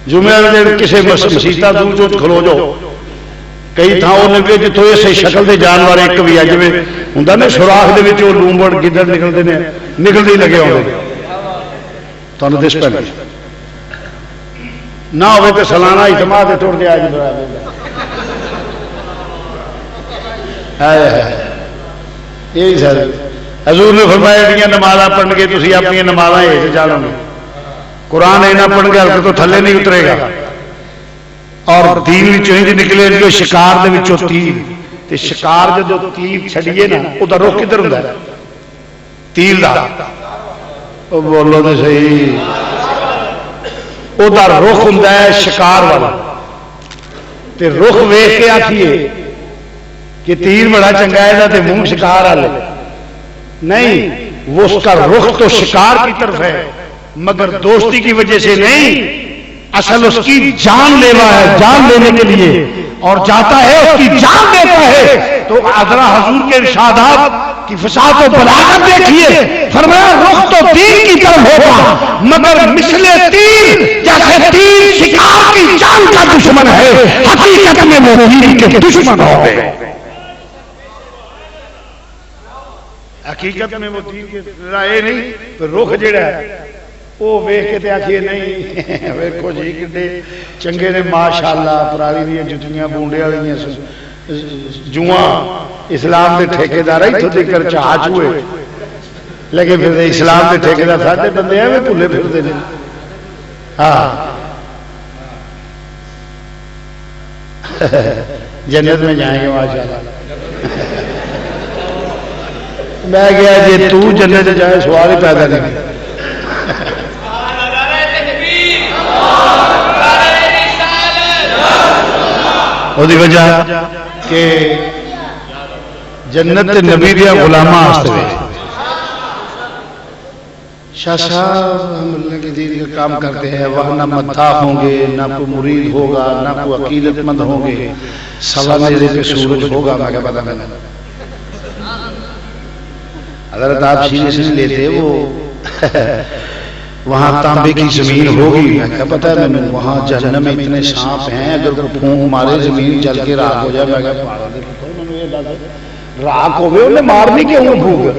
جمعے والے دن کسی مسیطا دور چ کھلو جاؤ کئی تھاؤں نے جتوں اسی شکل کے جانور ایک بھی جی ہوں نا سوراخ کے لومبڑ گدڑ نکلتے ہیں نکلتے ہی لگے آؤ تمہیں دس پہ نہ ہوئے تو سالانہ اجتماع سے ٹوٹ کے آج یہی سر حضور نے فرمایا نماز پڑھ کے تھی اپنی نماز جانو گے قرآن اینا پڑھ کے ہلکے تو تھلے نہیں اترے گا اور دین نکلے جو شکار تیر تے شکار جو تیر چھڑیے نا وہ رخ کدھر ہوں تیر دا بولو تو صحیح وہ رخ ہوں شکار والا تے رخ ویخ کے آخیے کہ تیر بڑا چنگا ہے تے منہ شکار والے نہیں وہ اس کا رخ تو شکار کی طرف ہے مگر دوستی کی وجہ سے نہیں اصل اس کی جان لیوا ہے جان لینے کے لیے اور جاتا ہے اس کی جان دیتا ہے تو ذرا حضور کے ارشادات کی فساد و بلاغت دیکھیے فرمایا رخ تو تیر کی طرف ہوگا مگر مثل تیر جیسے تیر شکار کی جان کا دشمن ہے حقیقت میں وہ تیر کے دشمن ہو گئے حقیقت میں وہ تیر کے رائے نہیں تو رخ جڑا ہے وہ ویخ کے آخیے نہیں ویکو جی کتنے چنگے نے ماشاءاللہ پرالی دیا جتیاں بونڈے والی جواں اسلام کے ٹھیکیدار اتوں تک چاچ ہوئے لیکن پھر اسلام کے ٹھیکیدار سارے بندے ہیں وہ بھولے پھرتے ہیں ہاں جنت میں جائیں گے ماشاءاللہ میں گیا جی تو جنت جائے سوال ہی پیدا نہیں وہ وجہ کہ جنت نبی دیا غلاماں شاہ صاحب ہم اللہ کے دین کا کام کرتے ہیں وہاں نہ مداح ہوں گے نہ کوئی مرید ہوگا نہ کوئی عقیدت مند ہوں گے سوا میرے پہ سورج ہوگا میں کیا پتا نہیں حضرت آپ سینے سے لیتے وہ وہاں تانبے کی زمین ہوگی میں کیا پتا ہے میں وہاں جہنم میں اتنے سانپ ہیں اگر کوئی پھونک مارے زمین چل کے راک ہو جائے میں کیا راک ہو گئے انہیں مارنی کیوں پھونک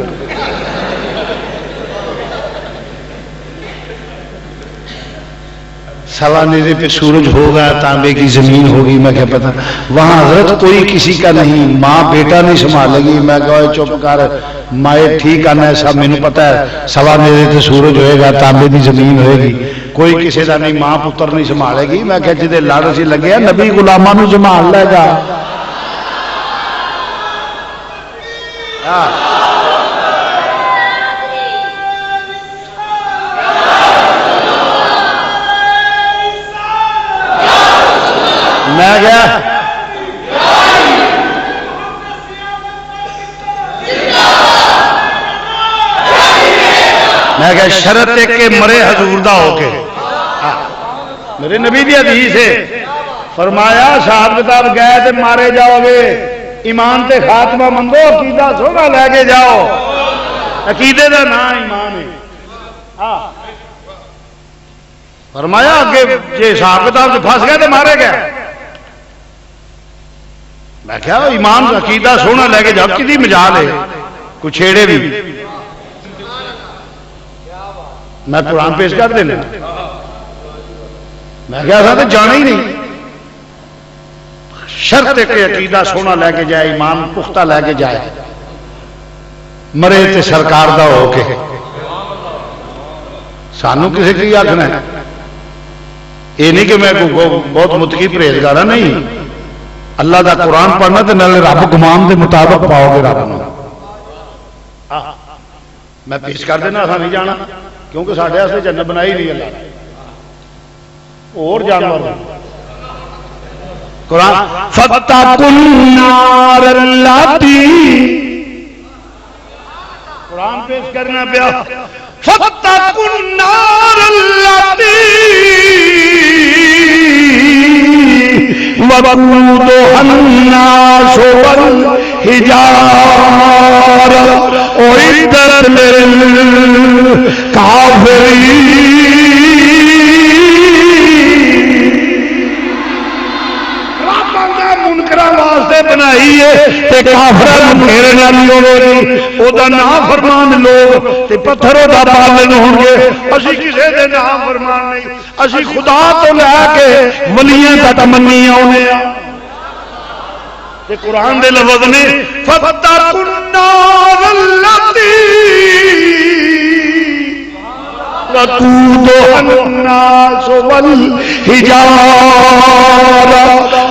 سوا نیزے پہ سورج ہوگا تانبے کی زمین ہوگی میں کیا پتا وہاں حضرت کوئی کسی کا نہیں ماں بیٹا نہیں سنبھالے گی میں کہا چپ کر مائے ٹھیک آنا ہے سب مینوں پتا ہے سوا نیزے پہ سورج ہوئے گا تانبے کی زمین ہوئے گی کوئی کسی کا نہیں ماں پتر نہیں سنبھالے گی میں کہا جدے لڑ سی لگے نبی غلاماں نوں سنبھال لے گا میں گیا میں کہ شرط ہے کہ مرے حضور دا ہو کے میرے نبی دی حدیث ہے فرمایا صاحب کتاب گئے تے مارے جاؤ گے ایمان تے خاتمہ منگو عقیدہ سونا لے کے جاؤ عقیدے دا نام ایمان ہے فرمایا اگے جی صاحب کتاب سے پھنس گئے تے مارے گئے میں کہا ایمان عقیدہ سونا لے کے جاؤ کدی مجال ہے کوئی چھیڑے بھی میں قرآن پیش کر دینا میں کہا تھا تو جانا ہی نہیں شرط ہے کہ عقیدہ سونا لے کے جائے ایمان پختہ لے کے جائے مرے تے سرکار دا ہو کے سانو کسی کی آخنا ہے یہ نہیں کہ میں بہت متقی پرہیزگار نہیں اللہ دا قرآن پڑھنا تو نالے رب گمان دے مطابق پاؤ گے رب نو میں پیش کر دینا ایسا نہیں جانا کیونکہ ساڈے واسطے جنت بنائی نہیں اللہ اور جانور قرآن فاتقوا النار اللاتی قرآن پیش کرنا پیا فاتقوا النار اللاتی وقودها الناس والحجارة أعدت للكافرين تے کافراں نوں گھیرن والی ہوے او دا نافرمان لوگ تے پتھروں دا پالن ہون گے اسی کسے دے نافرمان نہیں اسی خدا تو لے کے ولیاں تک منی آونے تے قرآن دے لفظ نے فَاتَّقُوا النَّارَ الَّتِي وَقُودُهَا النَّاسُ وَالْحِجَارَةُ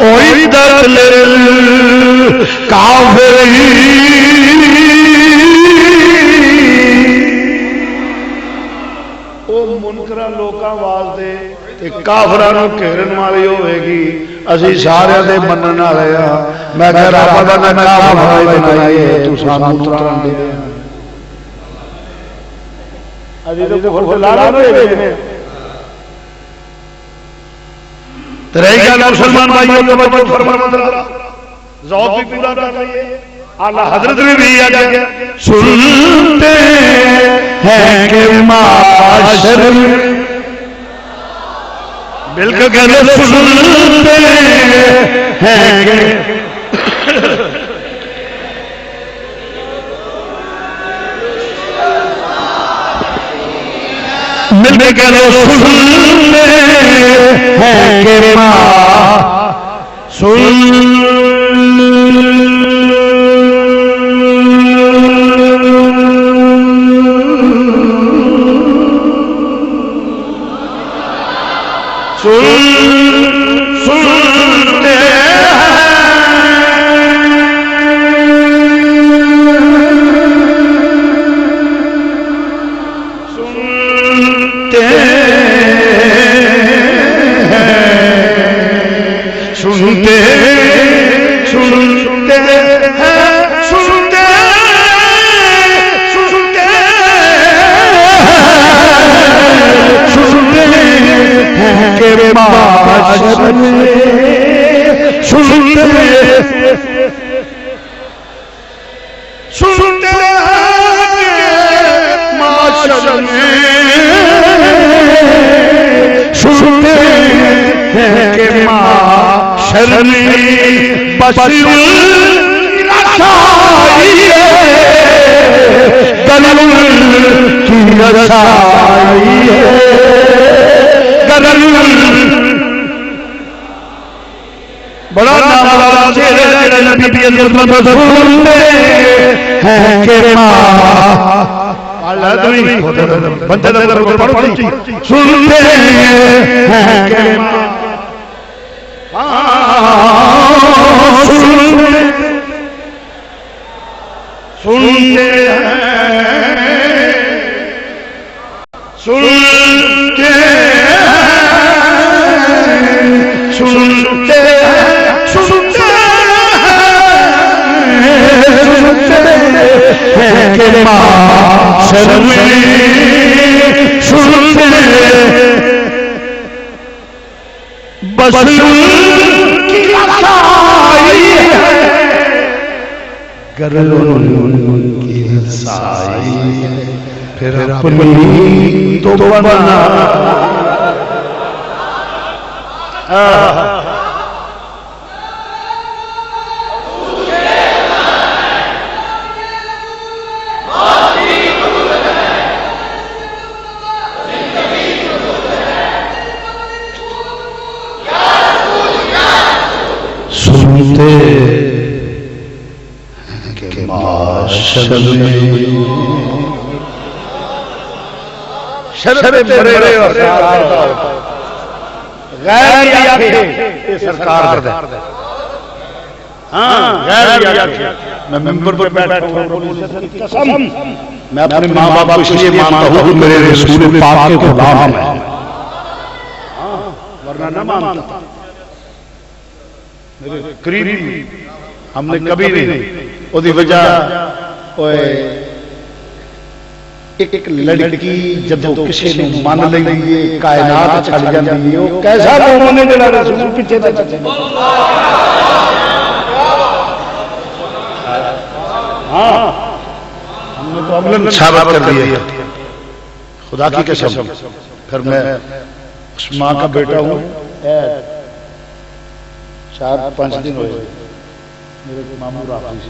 أُعِدَّتْ لِلْكَافِرِينَ او منکراں لوکاں واسطے تے کافراں نوں گھیرن والی ہوے گی اسی سارے دے منن والے ہاں میں کہ رب دا نام بنائی ہے تو سانوں تران دے اجی تے کفر لا دے رہی گل مسلمان بھائیوں توجہ فرمانا ذوق بھی پورا کر رہی ہے اعلی حضرت نے بھی آگے سنتے ہیں کہ معاشر بالکل کہنے سنتے ہیں کہ مل کے کہنے سنتے ہیں کہ ماں سنتے بڑا نام نبی ہیں کہ ماں بندے سنتے ہیں کہ پھر اپنی تو بنا سنتے کہ معاشر میں شرط بڑے غیر آخے سرکار دے ہاں غیر آخے میں ممبر پر بیٹھا ہوں قسم میں اپنے ماں باپ کو اس لیے مانتا ہوں میرے رسول پاک کے غلام ہیں ورنہ نہ مانتا میرے قریبی ہم نے کبھی نہیں وہ دی وجہ ایک لڑکی جب کسی نے مان لئی کائنات چھڑ جاندی ہے کیسا لوگوں نے جڑا رسول پیچھے تک ہاں ہم نے تو عملاً ثابت کر دیا خدا کی قسم پھر میں اس ماں کا بیٹا ہوں 4-5 دن ہوئے میرے مامور حافظ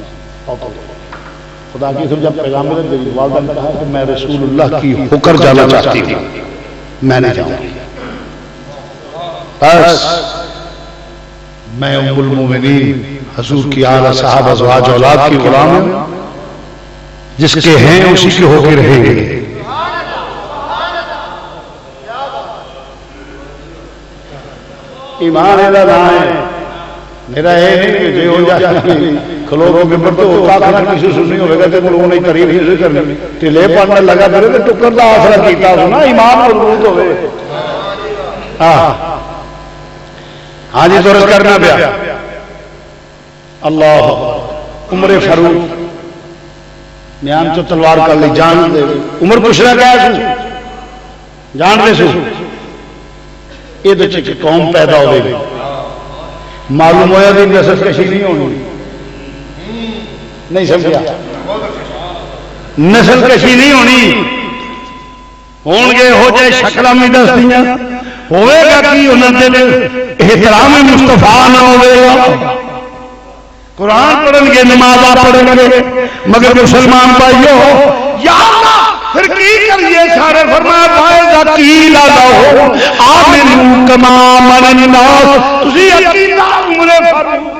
خدا کی قسم جب پیغمبر میری والدہ نے کہا کہ میں رسول اللہ کی ہو کر جانا چاہتی ہوں، میں نہیں جاؤں گی، بس میں ام المومنین حضور کی اعلیٰ صحابہ ازواج اولاد کی غلام ہوں، جس کے ہیں اسی کے ہو کے رہیں گے۔ ایمان ہے نہ ہے میرا ہے نہیں کہ جو ہو جائے کھلو رو ممبر تو ہوتا تھا کسی سننی ہوئے گا تو لوگوں نے قریب ہی سے کرنی ٹلے پڑھنے لگا کرے تو ٹکر دا آسرا کیتا سنا ایمان مضبوط ہوئے۔ ہاں جی درست کرنا پیا اللہ عمر فاروق میان تو تلوار کر لی جان دے عمر پوچھنا کیا سو جان دے سو یہ تو قوم پیدا ہو گئی معلوم ہوا کہ نسل کشی نہیں ہونی نہیں سمجھا نسل کشی نہیں ہونی ہون گے ہو جائے شکل بھی دستیاں ہوئے گا کہ انہوں نے احترام مصطفیٰ نہ ہوئے گا قرآن پڑھن گے نماز پڑھن گے مگر مسلمان بھائیو یا اللہ پھر کی کریے سارے فرمایا فائدہ کی لاؤ آمنو کما من الناس تسی عقیدہ عمر فاروق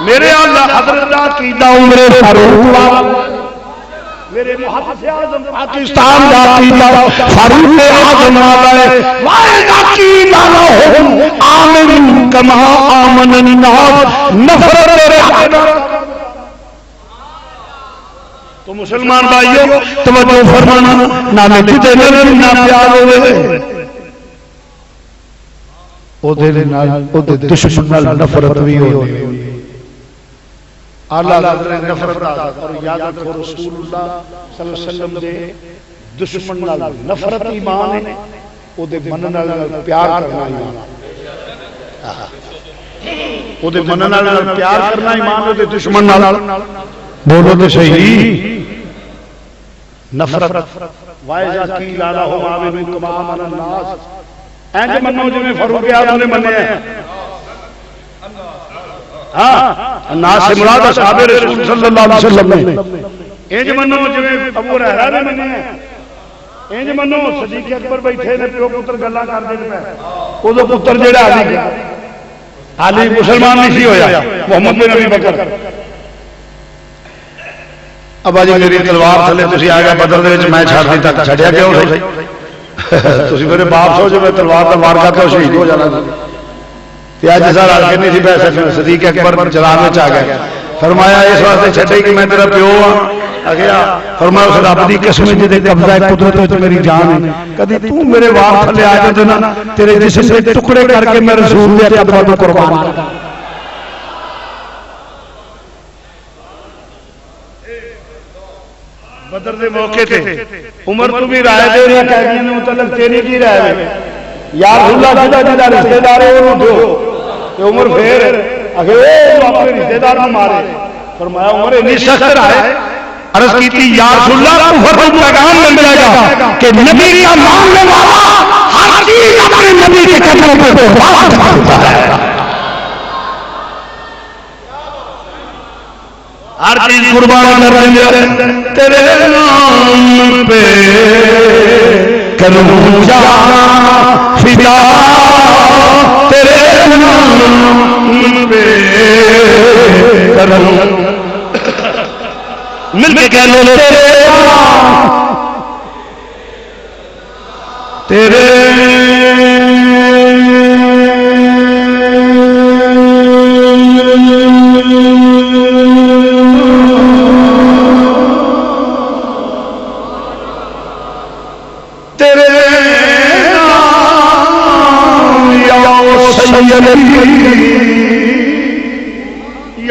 میرے اللہ حضرت عقیدہ عمر فاروق میرے محدث اعظم پاکستان کا عقیدہ فاروق اعظم فائدہ کی لاؤ آمنو کما آمن الناس نفرت رحمت تو مسلمان بھائیو توجہ فرمانا نہ مٹی نہ پیار ہوئے او دے دشمن نال نفرت بھی ہوئے اللہ حضرت نفرت اور یاد رکھو رسول اللہ صلی اللہ علیہ وسلم دے دشمن نال نفرت ایمان ہے او دے منن نال پیار کرنا ایمان او دے منن نال پیار کرنا ایمان او دے دشمن نال بولو تو صحیح نفرت وائزہ کی لالا ہو آمین کما آمن الناس اینج منو جو میں فاروق اعظم نے منے ہیں ہاں ناس سے مراد اصحاب رسول صلی اللہ علیہ وسلم نے اینج منو جو میں ابو ہریرہ نے منے ہیں اینج منو صدیق اکبر بیٹھے نے پیو پتر گلاں کر دے پے او دو پتر جیڑا علی مسلمان نہیں سی ہویا محمد بن ابی بکر ابا جی میری تلوار تھلے تسی آ گیا بدر دے وچ میں چھڑ دیتا چھڑیا کیوں سی تسی میرے باپ سو جو میں تلوار دا وار کرتا شہید ہو جانا تے اج سر آ کے نہیں سی بیٹھ سکنا صدیق اکبر چلان وچ آ گیا فرمایا اس واسطے چھڈے کہ میں تیرا پیو ہاں گیا فرمایا اس رب دی قسم جے دے قبضہ قدرت وچ میری جان ہے کدی تو میرے وار تھلے آ جاندے نا تیرے جسم دے ٹکڑے کر کے میں رسول دے قدماں تے قربان کر بدر دے موقع تے عمر تو بھی رائے دے رہا قیدیوں نے متعلق تیری کی رائے ہے یا رسول اللہ جدا رشتہ دار ہے انہوں دو کہ عمر پھر اگر وہ اپنے رشتہ دار نہ مارے فرمایا عمر اتنی سخت رائے عرض کی تھی یا رسول اللہ تو فرق پیغام میں ملے گا کہ نبی کا ماننے والا ہر چیز اپنے نبی کے قدموں پہ قربان کرتا ہے ہر چیز قربان کر دیں تیرے نام پہ کروں جانا فدا تیرے نام پہ کروں مل کے کہہ لو تیرے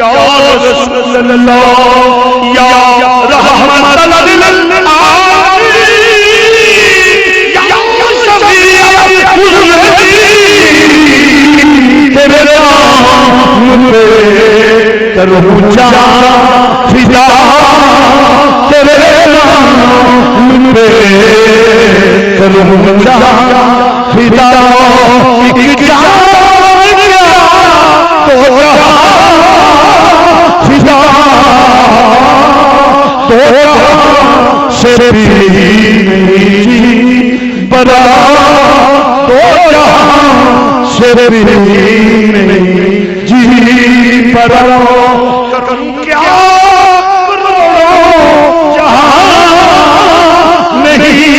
یا رسول اللہ یا رحمت للعالمین یا شفیع المذنبین تیرے نام پہ کروں جانا فدا تیرے نام پہ کروں جانا فدا ایک جان بھی نہیں جی برا دو جہاں سے بھی نہیں جی برا کروں کیا کروڑوں جہاں نہیں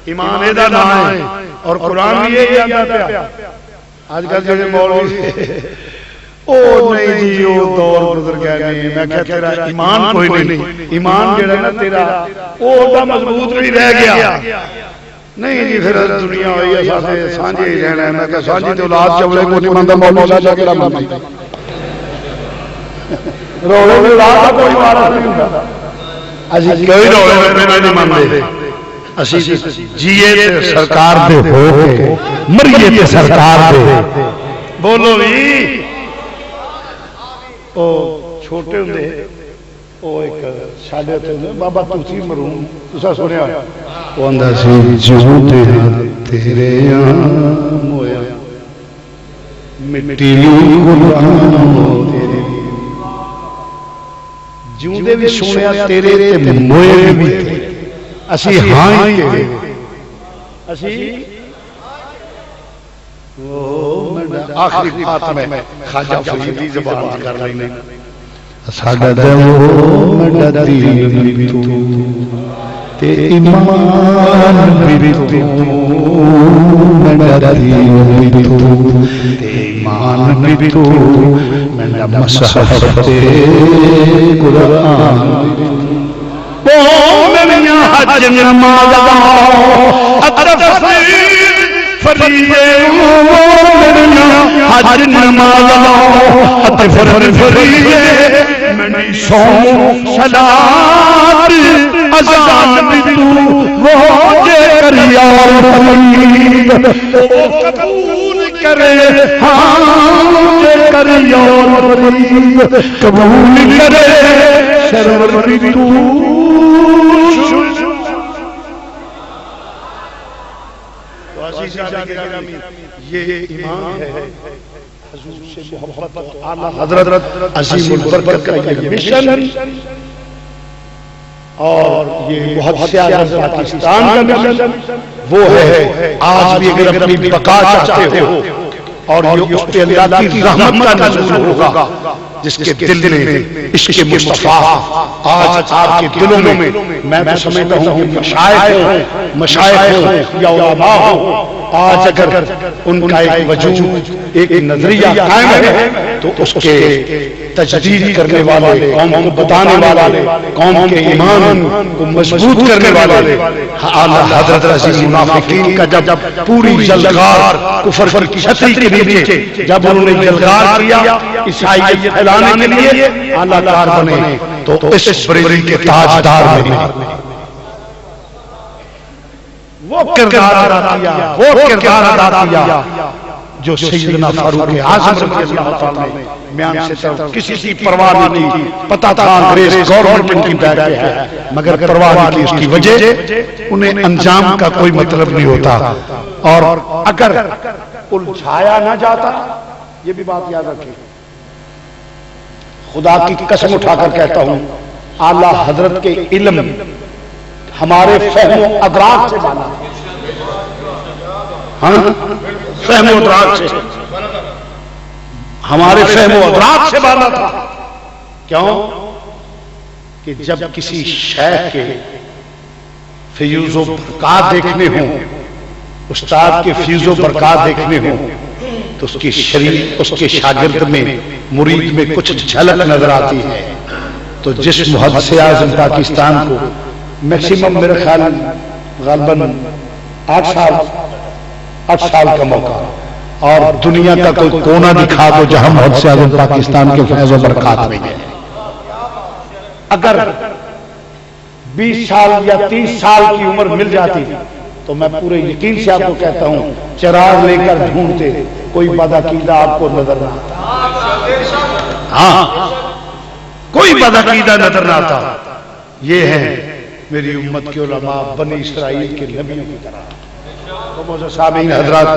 ایمان ایدہ نام ہے اور قرآن بھی یہ آتا ہے. آج کل جو مولوی او نہیں جی وہ دور گزر گیا نہیں میں کہتا تیرا ایمان کوئی نہیں ایمان جڑا نا تیرا او دا مضبوط نہیں رہ گیا نہیں جی پھر دنیا ہوئی ہے ساتھے سانجے ہی رہنا ہے میں کہا سانجے تو اولاد چولے کو نہیں مندہ مولا جا کے رہا مندہ روڑے میں اولاد کا کوئی مارا نہیں ہوتا اسی کوئی روڑے میں نہیں مندے اسی جیے تے سرکار دے ہو کے مریے تے سرکار دے بولو بھی او چھوٹے ہوندے او ایک شادے ہوتے بابا تلسی مرحوم تسا سنیا وہ اندھا سی جو تیرے آم ہویا مٹی قرآن تیرے جوں دے بھی سنیا تیرے تے موئے بھی تیرے اسی ہاں ہی تیرے اسی آخری خاتمہ خواجہ فریدی زبان کر لینے ساڈا دیو مڈا دین بھی تو تے ایمان بھی تو مڈا دین بھی تو تے ایمان بھی تو مڈا مصحف تے قرآن مومنیاں حج نماز فریضے حج نماز فریضے میں صوم صلاۃ اذان بھی تو روزے کر یا رب او قبول کرے ہاں کر یا رب قبول کرے سرور بھی تو یہ ایمان ہے حضور سے محبت اعلیٰ حضرت عظیم البرکت کا یہ مشن اور یہ بہت سے اعظم پاکستان کا مشن وہ ہے آج بھی اگر اپنی بقا چاہتے ہو اور یہ اس پہ اللہ کی رحمت کا نزول ہوگا جس کے دل میں عشق مصطفیٰ آج آپ کے دلوں میں تو سمجھتا ہوں کہ مشائخ ہوں یا علماء ہوں آج اگر ان کا ایک وجود ایک نظریہ قائم ہے تو اس کے تجدید کرنے والے قوم کو بتانے والے قوم کے ایمان کو مضبوط کرنے والے اعلیٰ حضرت عزیز منافقین کا جب پوری جلغار کفر کی چھتری کے نیچے جب انہوں نے جلغار کیا عیسائیت پھیلانے کے لیے اعلیٰ کار بنے تو اس بریلی کے تاجدار میں وہ کردار ادا کیا جو سیدنا فاروق اعظم رضی اللہ تعالیٰ نے میان سے طرف کسی کی پرواہ نہیں کی پتہ تھا انگریز گورنمنٹ کی بیٹھ گیا ہے مگر پرواہ نہیں کی اس کی وجہ انہیں انجام کا کوئی مطلب نہیں ہوتا اور اگر الجھایا نہ جاتا یہ بھی بات یاد رکھیں خدا کی قسم اٹھا کر کہتا ہوں اعلیٰ حضرت کے علم ہمارے فہم و ادراک سے بالا فہم و ادراک سے ہمارے فہم و ادراک سے بالا تھا کیوں کہ جب کسی شیخ کے فیوز و برکات دیکھنے ہوں استاد کے فیوز و برکات دیکھنے ہوں تو اس کی شریف اس کے شاگرد میں مرید میں کچھ جھلک نظر آتی ہے تو جس محدث اعظم پاکستان کو میکسیمم میرے خیال غالباً 8 سال کا موقع اور دنیا کا کوئی کونا دکھا دو جہاں محدث اعظم پاکستان کے فیض و برکات میں ہے اگر 20 سال یا 30 سال کی عمر مل جاتی تو میں پورے یقین سے آپ کو کہتا ہوں چراغ لے کر ڈھونڈتے کوئی بدعقیدہ آپ کو نظر نہ آتا ہاں کوئی بدعقیدہ نظر نہ آتا یہ ہے میری امت کے علماء بنی اسرائیل کے نبیوں کی طرح سامعین حضرات،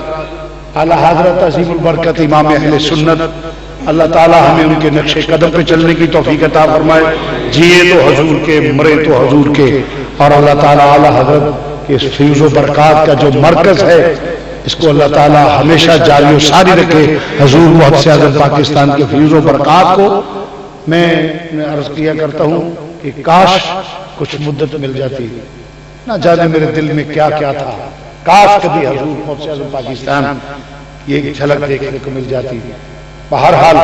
اعلیٰ حضرت عظیم البرکت امام اہل سنت، اللہ تعالی ہمیں ان کے نقش قدم پہ چلنے کی توفیق عطا فرمائے، جیے تو حضور کے، مرے تو حضور کے، اور اللہ تعالی اعلیٰ حضرت کے فیض و برکات کا جو مرکز ہے اس کو اللہ تعالی ہمیشہ جاری و ساری رکھے، حضور محدث اعظم پاکستان کے فیض و برکات کو میں عرض کیا کرتا ہوں کہ کاش کچھ مدت مل جاتی، نہ جانے میرے دل میں کیا کیا تھا، کاش کبھی حضور محدث اعظم پاکستان یہ جھلک دیکھنے کو مل جاتی۔ بہرحال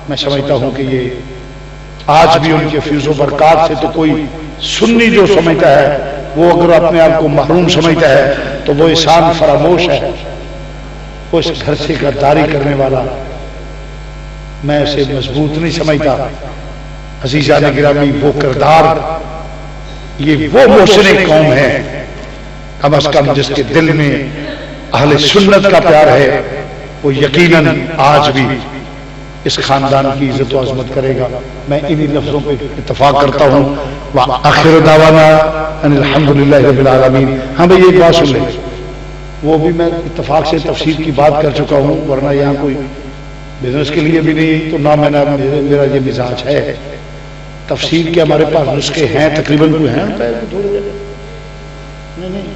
میں سمجھتا ہوں کہ یہ آج بھی ان کے فیض و برکات سے تو کوئی سنی جو سمجھتا ہے وہ اگر اپنے آپ کو محروم سمجھتا ہے تو وہ احسان فراموش ہے، وہ اس گھر سے غداری کرنے والا، میں اسے مضبوط نہیں سمجھتا۔ عزیزان گرامی، وہ کردار، یہ وہ محسن قوم ہے کم از کم جس کے دل میں اہل سنت کا پیار ہے، وہ یقیناً آج بھی اس خاندان کی عزت و عظمت کرے گا۔ میں انہی لفظوں پہ اتفاق کرتا ہوں، وآخر دعوانا ان الحمدللہ رب العالمین۔ ہاں بھئی ایک بات سن لیں، وہ بھی میں اتفاق سے تفسیر کی بات کر چکا ہوں، ورنہ یہاں کوئی بزنس کے لیے بھی نہیں تو نہ میرا یہ مزاج ہے۔ تفسیر کے ہمارے پاس نسخے ہیں، تقریباً کوئی ہیں نہیں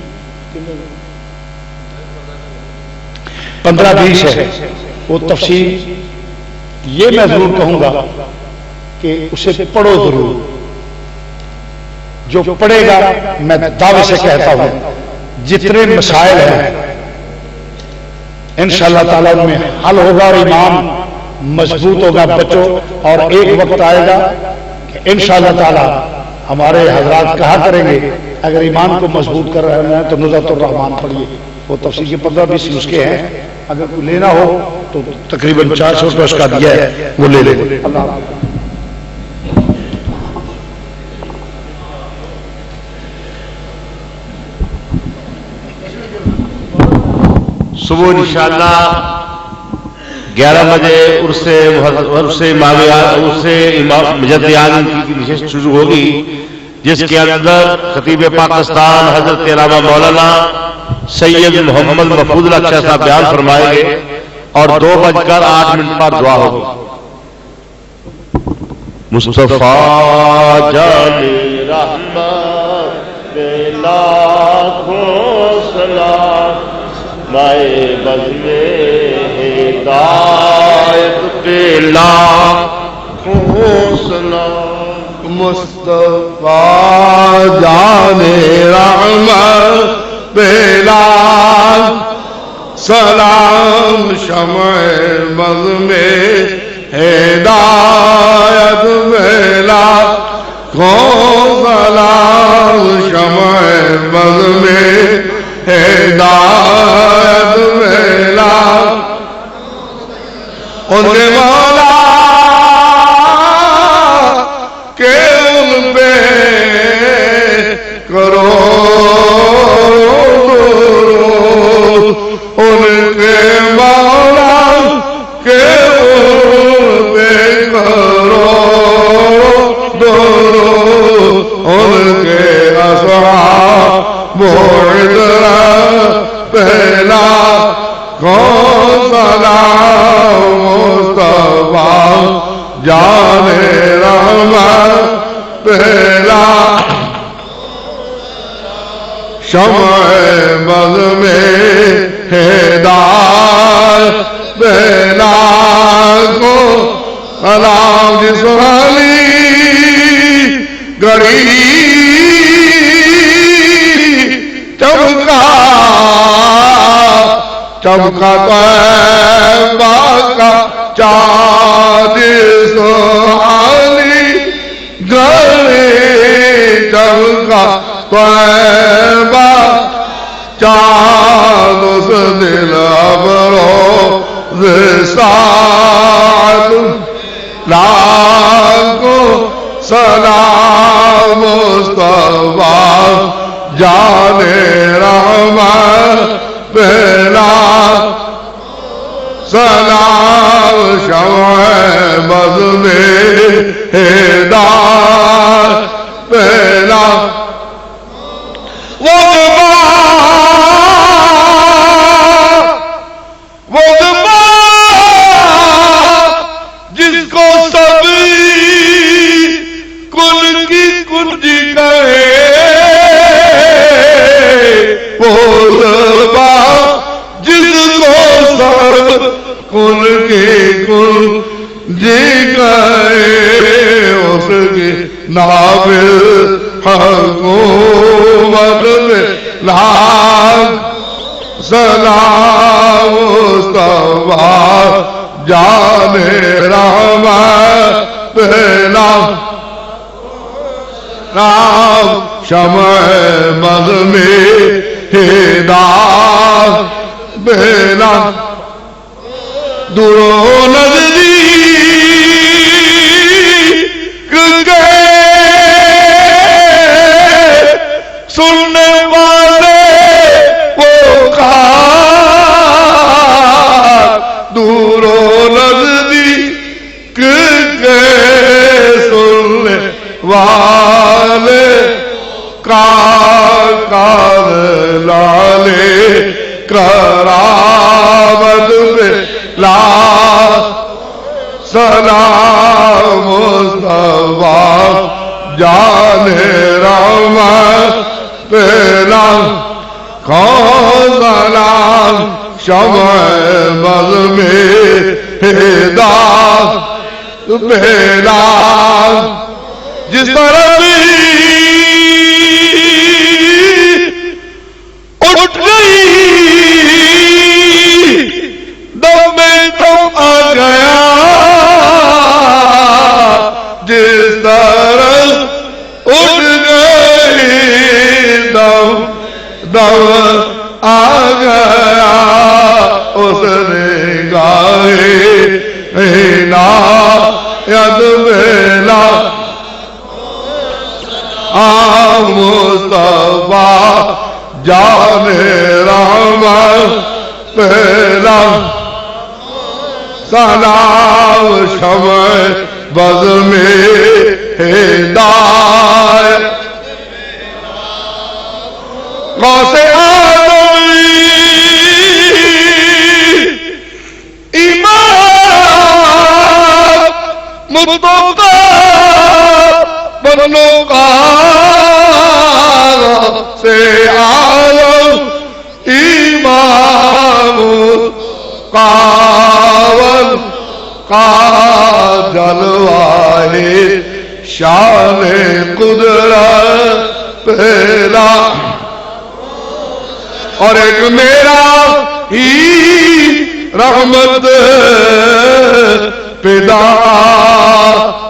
15-20 ہے وہ تفسیر۔ یہ میں ضرور کہوں گا کہ اسے پڑھو ضرور، جو پڑھے گا میں دعوے سے کہتا ہوں جتنے مسائل ہیں انشاءاللہ تعالیٰ ان میں حل ہوگا اور ایمان مضبوط ہوگا بچوں، اور ایک وقت آئے گا کہ انشاءاللہ تعالیٰ ہمارے حضرات کہا کریں گے اگر ایمان کو مضبوط کر رہے ہیں تو نزہۃ الرحمان پڑھیے، وہ تفسیر کے 15-20 نسخے ہیں، اگر کوئی لینا ہو تو تقریباً 400 روپے اس کا دیا ہے، وہ لے لے۔ صبح انشاءاللہ 11 بجے عرس امام مجدیان کی نشست شروع ہوگی، جس کے اندر خطیب پاکستان حضرت علامہ مولانا سید محمد محفوظ اللہ صاحب بیان فرمائیں گے، اور 2:08 پر دعا ہوگی۔ مصطفیٰ جان رحمت لاکھوں سلام، مائے بزم ہدایت پہ لاکھوں سلام، مصطفیٰ جان رحمت پہ لاکھ سلام، شمع بزم ہدایت پہ لاکھوں سلام، شمع بزم ہدایت پہ لاکھ، ان کے مولا کہ ان پہ کرو درود، ان کے مولا کہ ان پہ کرو درود، ان کے اصحاب پہلا کون سلام، مصطفیٰ جان رحمت پہلا شمع بزم ہدایت پہلا کو سلام، جس والی گڑی چمکا طیبہ کا چاند سہانی، گھڑی چمکا طیبہ چاند اس دل ابروز سعد، لاکھوں سلام مصطفیٰ جان رحمت پہلا سلام، شمع بزم ہدایت پہلا، وہ سب کن کی کن جی گئے اس کی نابل حکومت میں لاکھ سلام مصطفیٰ جان رحمت پہلا رام شمع مد میں ہدایت بہلا دور و نزدیک گئے سننے والے وہ کار دور و نزدیک گئے سننے والے کار لالے کرامت میں لا سلام مصطفیٰ جان رحمت پہلا کون سلام شمع بز میں ہدایت پہلا جس طرح اٹھ گئی دم میں دم آ گیا جس طرح اٹھ گئی دم دم آ گیا اس نے گائے عنایت بلا مصطفیٰ جان رحمت پہلا سلام شمع بز میں ہدایت غوث آدمی امام مصطفیٰ بنو کا سے عالم امام قاول کا جلوائے شان قدرت پہلا اور ایک میرا ہی رحمت پیدا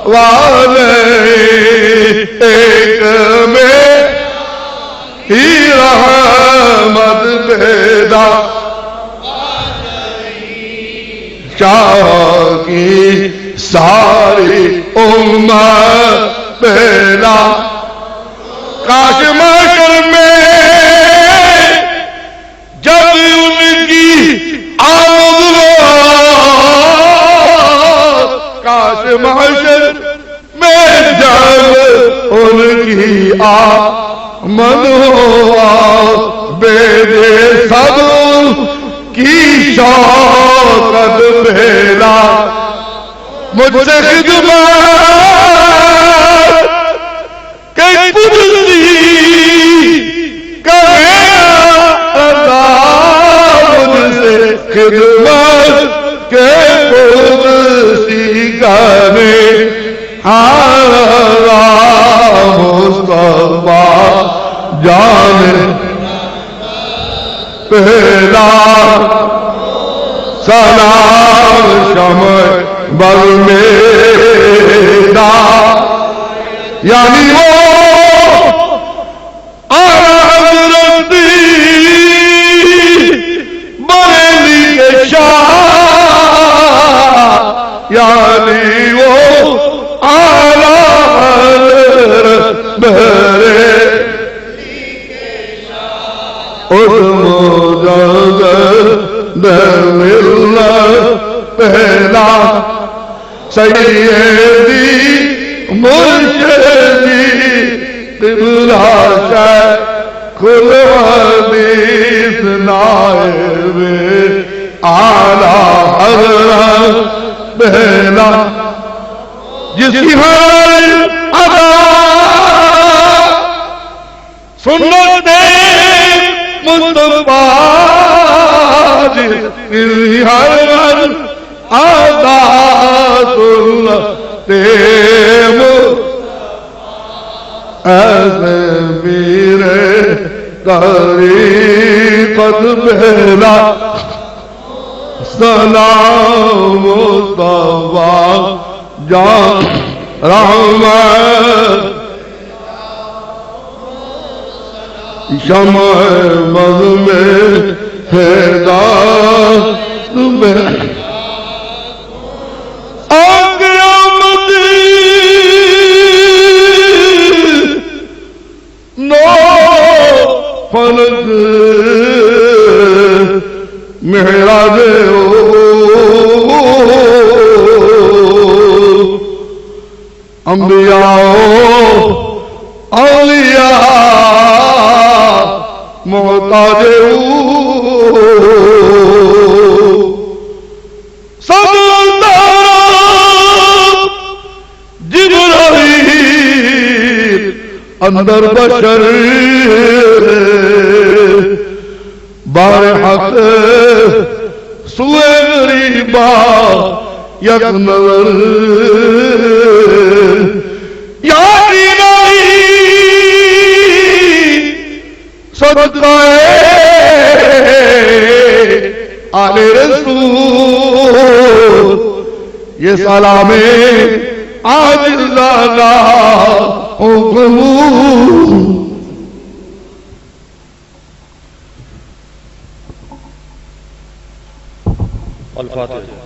والے ایک میں ہی رحمت پیدا چاہ کی ساری امت پیدا کاش محشر میں جب ان کی آمد کاش محشر میں جب ان کی آمد بیدے سب کی شوقت بھیلا مجھ سے خدمت کئی پوچھتی کرے مجھ سے خدمت کے پوچھتی کرے مصطفیٰ جان پہلا سلام شمع بز میں یعنی وہ حضرت بریلی کے شاہ یعنی وہ پہلا سیدی مرشدی قبلہ شیخ الحدیث نائب اعلی حضرت پہلا جس کی ہر ادا سنت مصطفیٰ ہر آدات تیم ایسے میرے طریقت بہلا سلام مصطفیٰ جان رحمت شمع مد میں ہدایت میں فلک محراج انبیاء اولیاء محتاج جبرائیل اندر بشر بار حق سوئے غریبا یک نظر یاری نہیں صدقہ آل رسول یہ سلام عاجزانہ حکم الفاتحہ.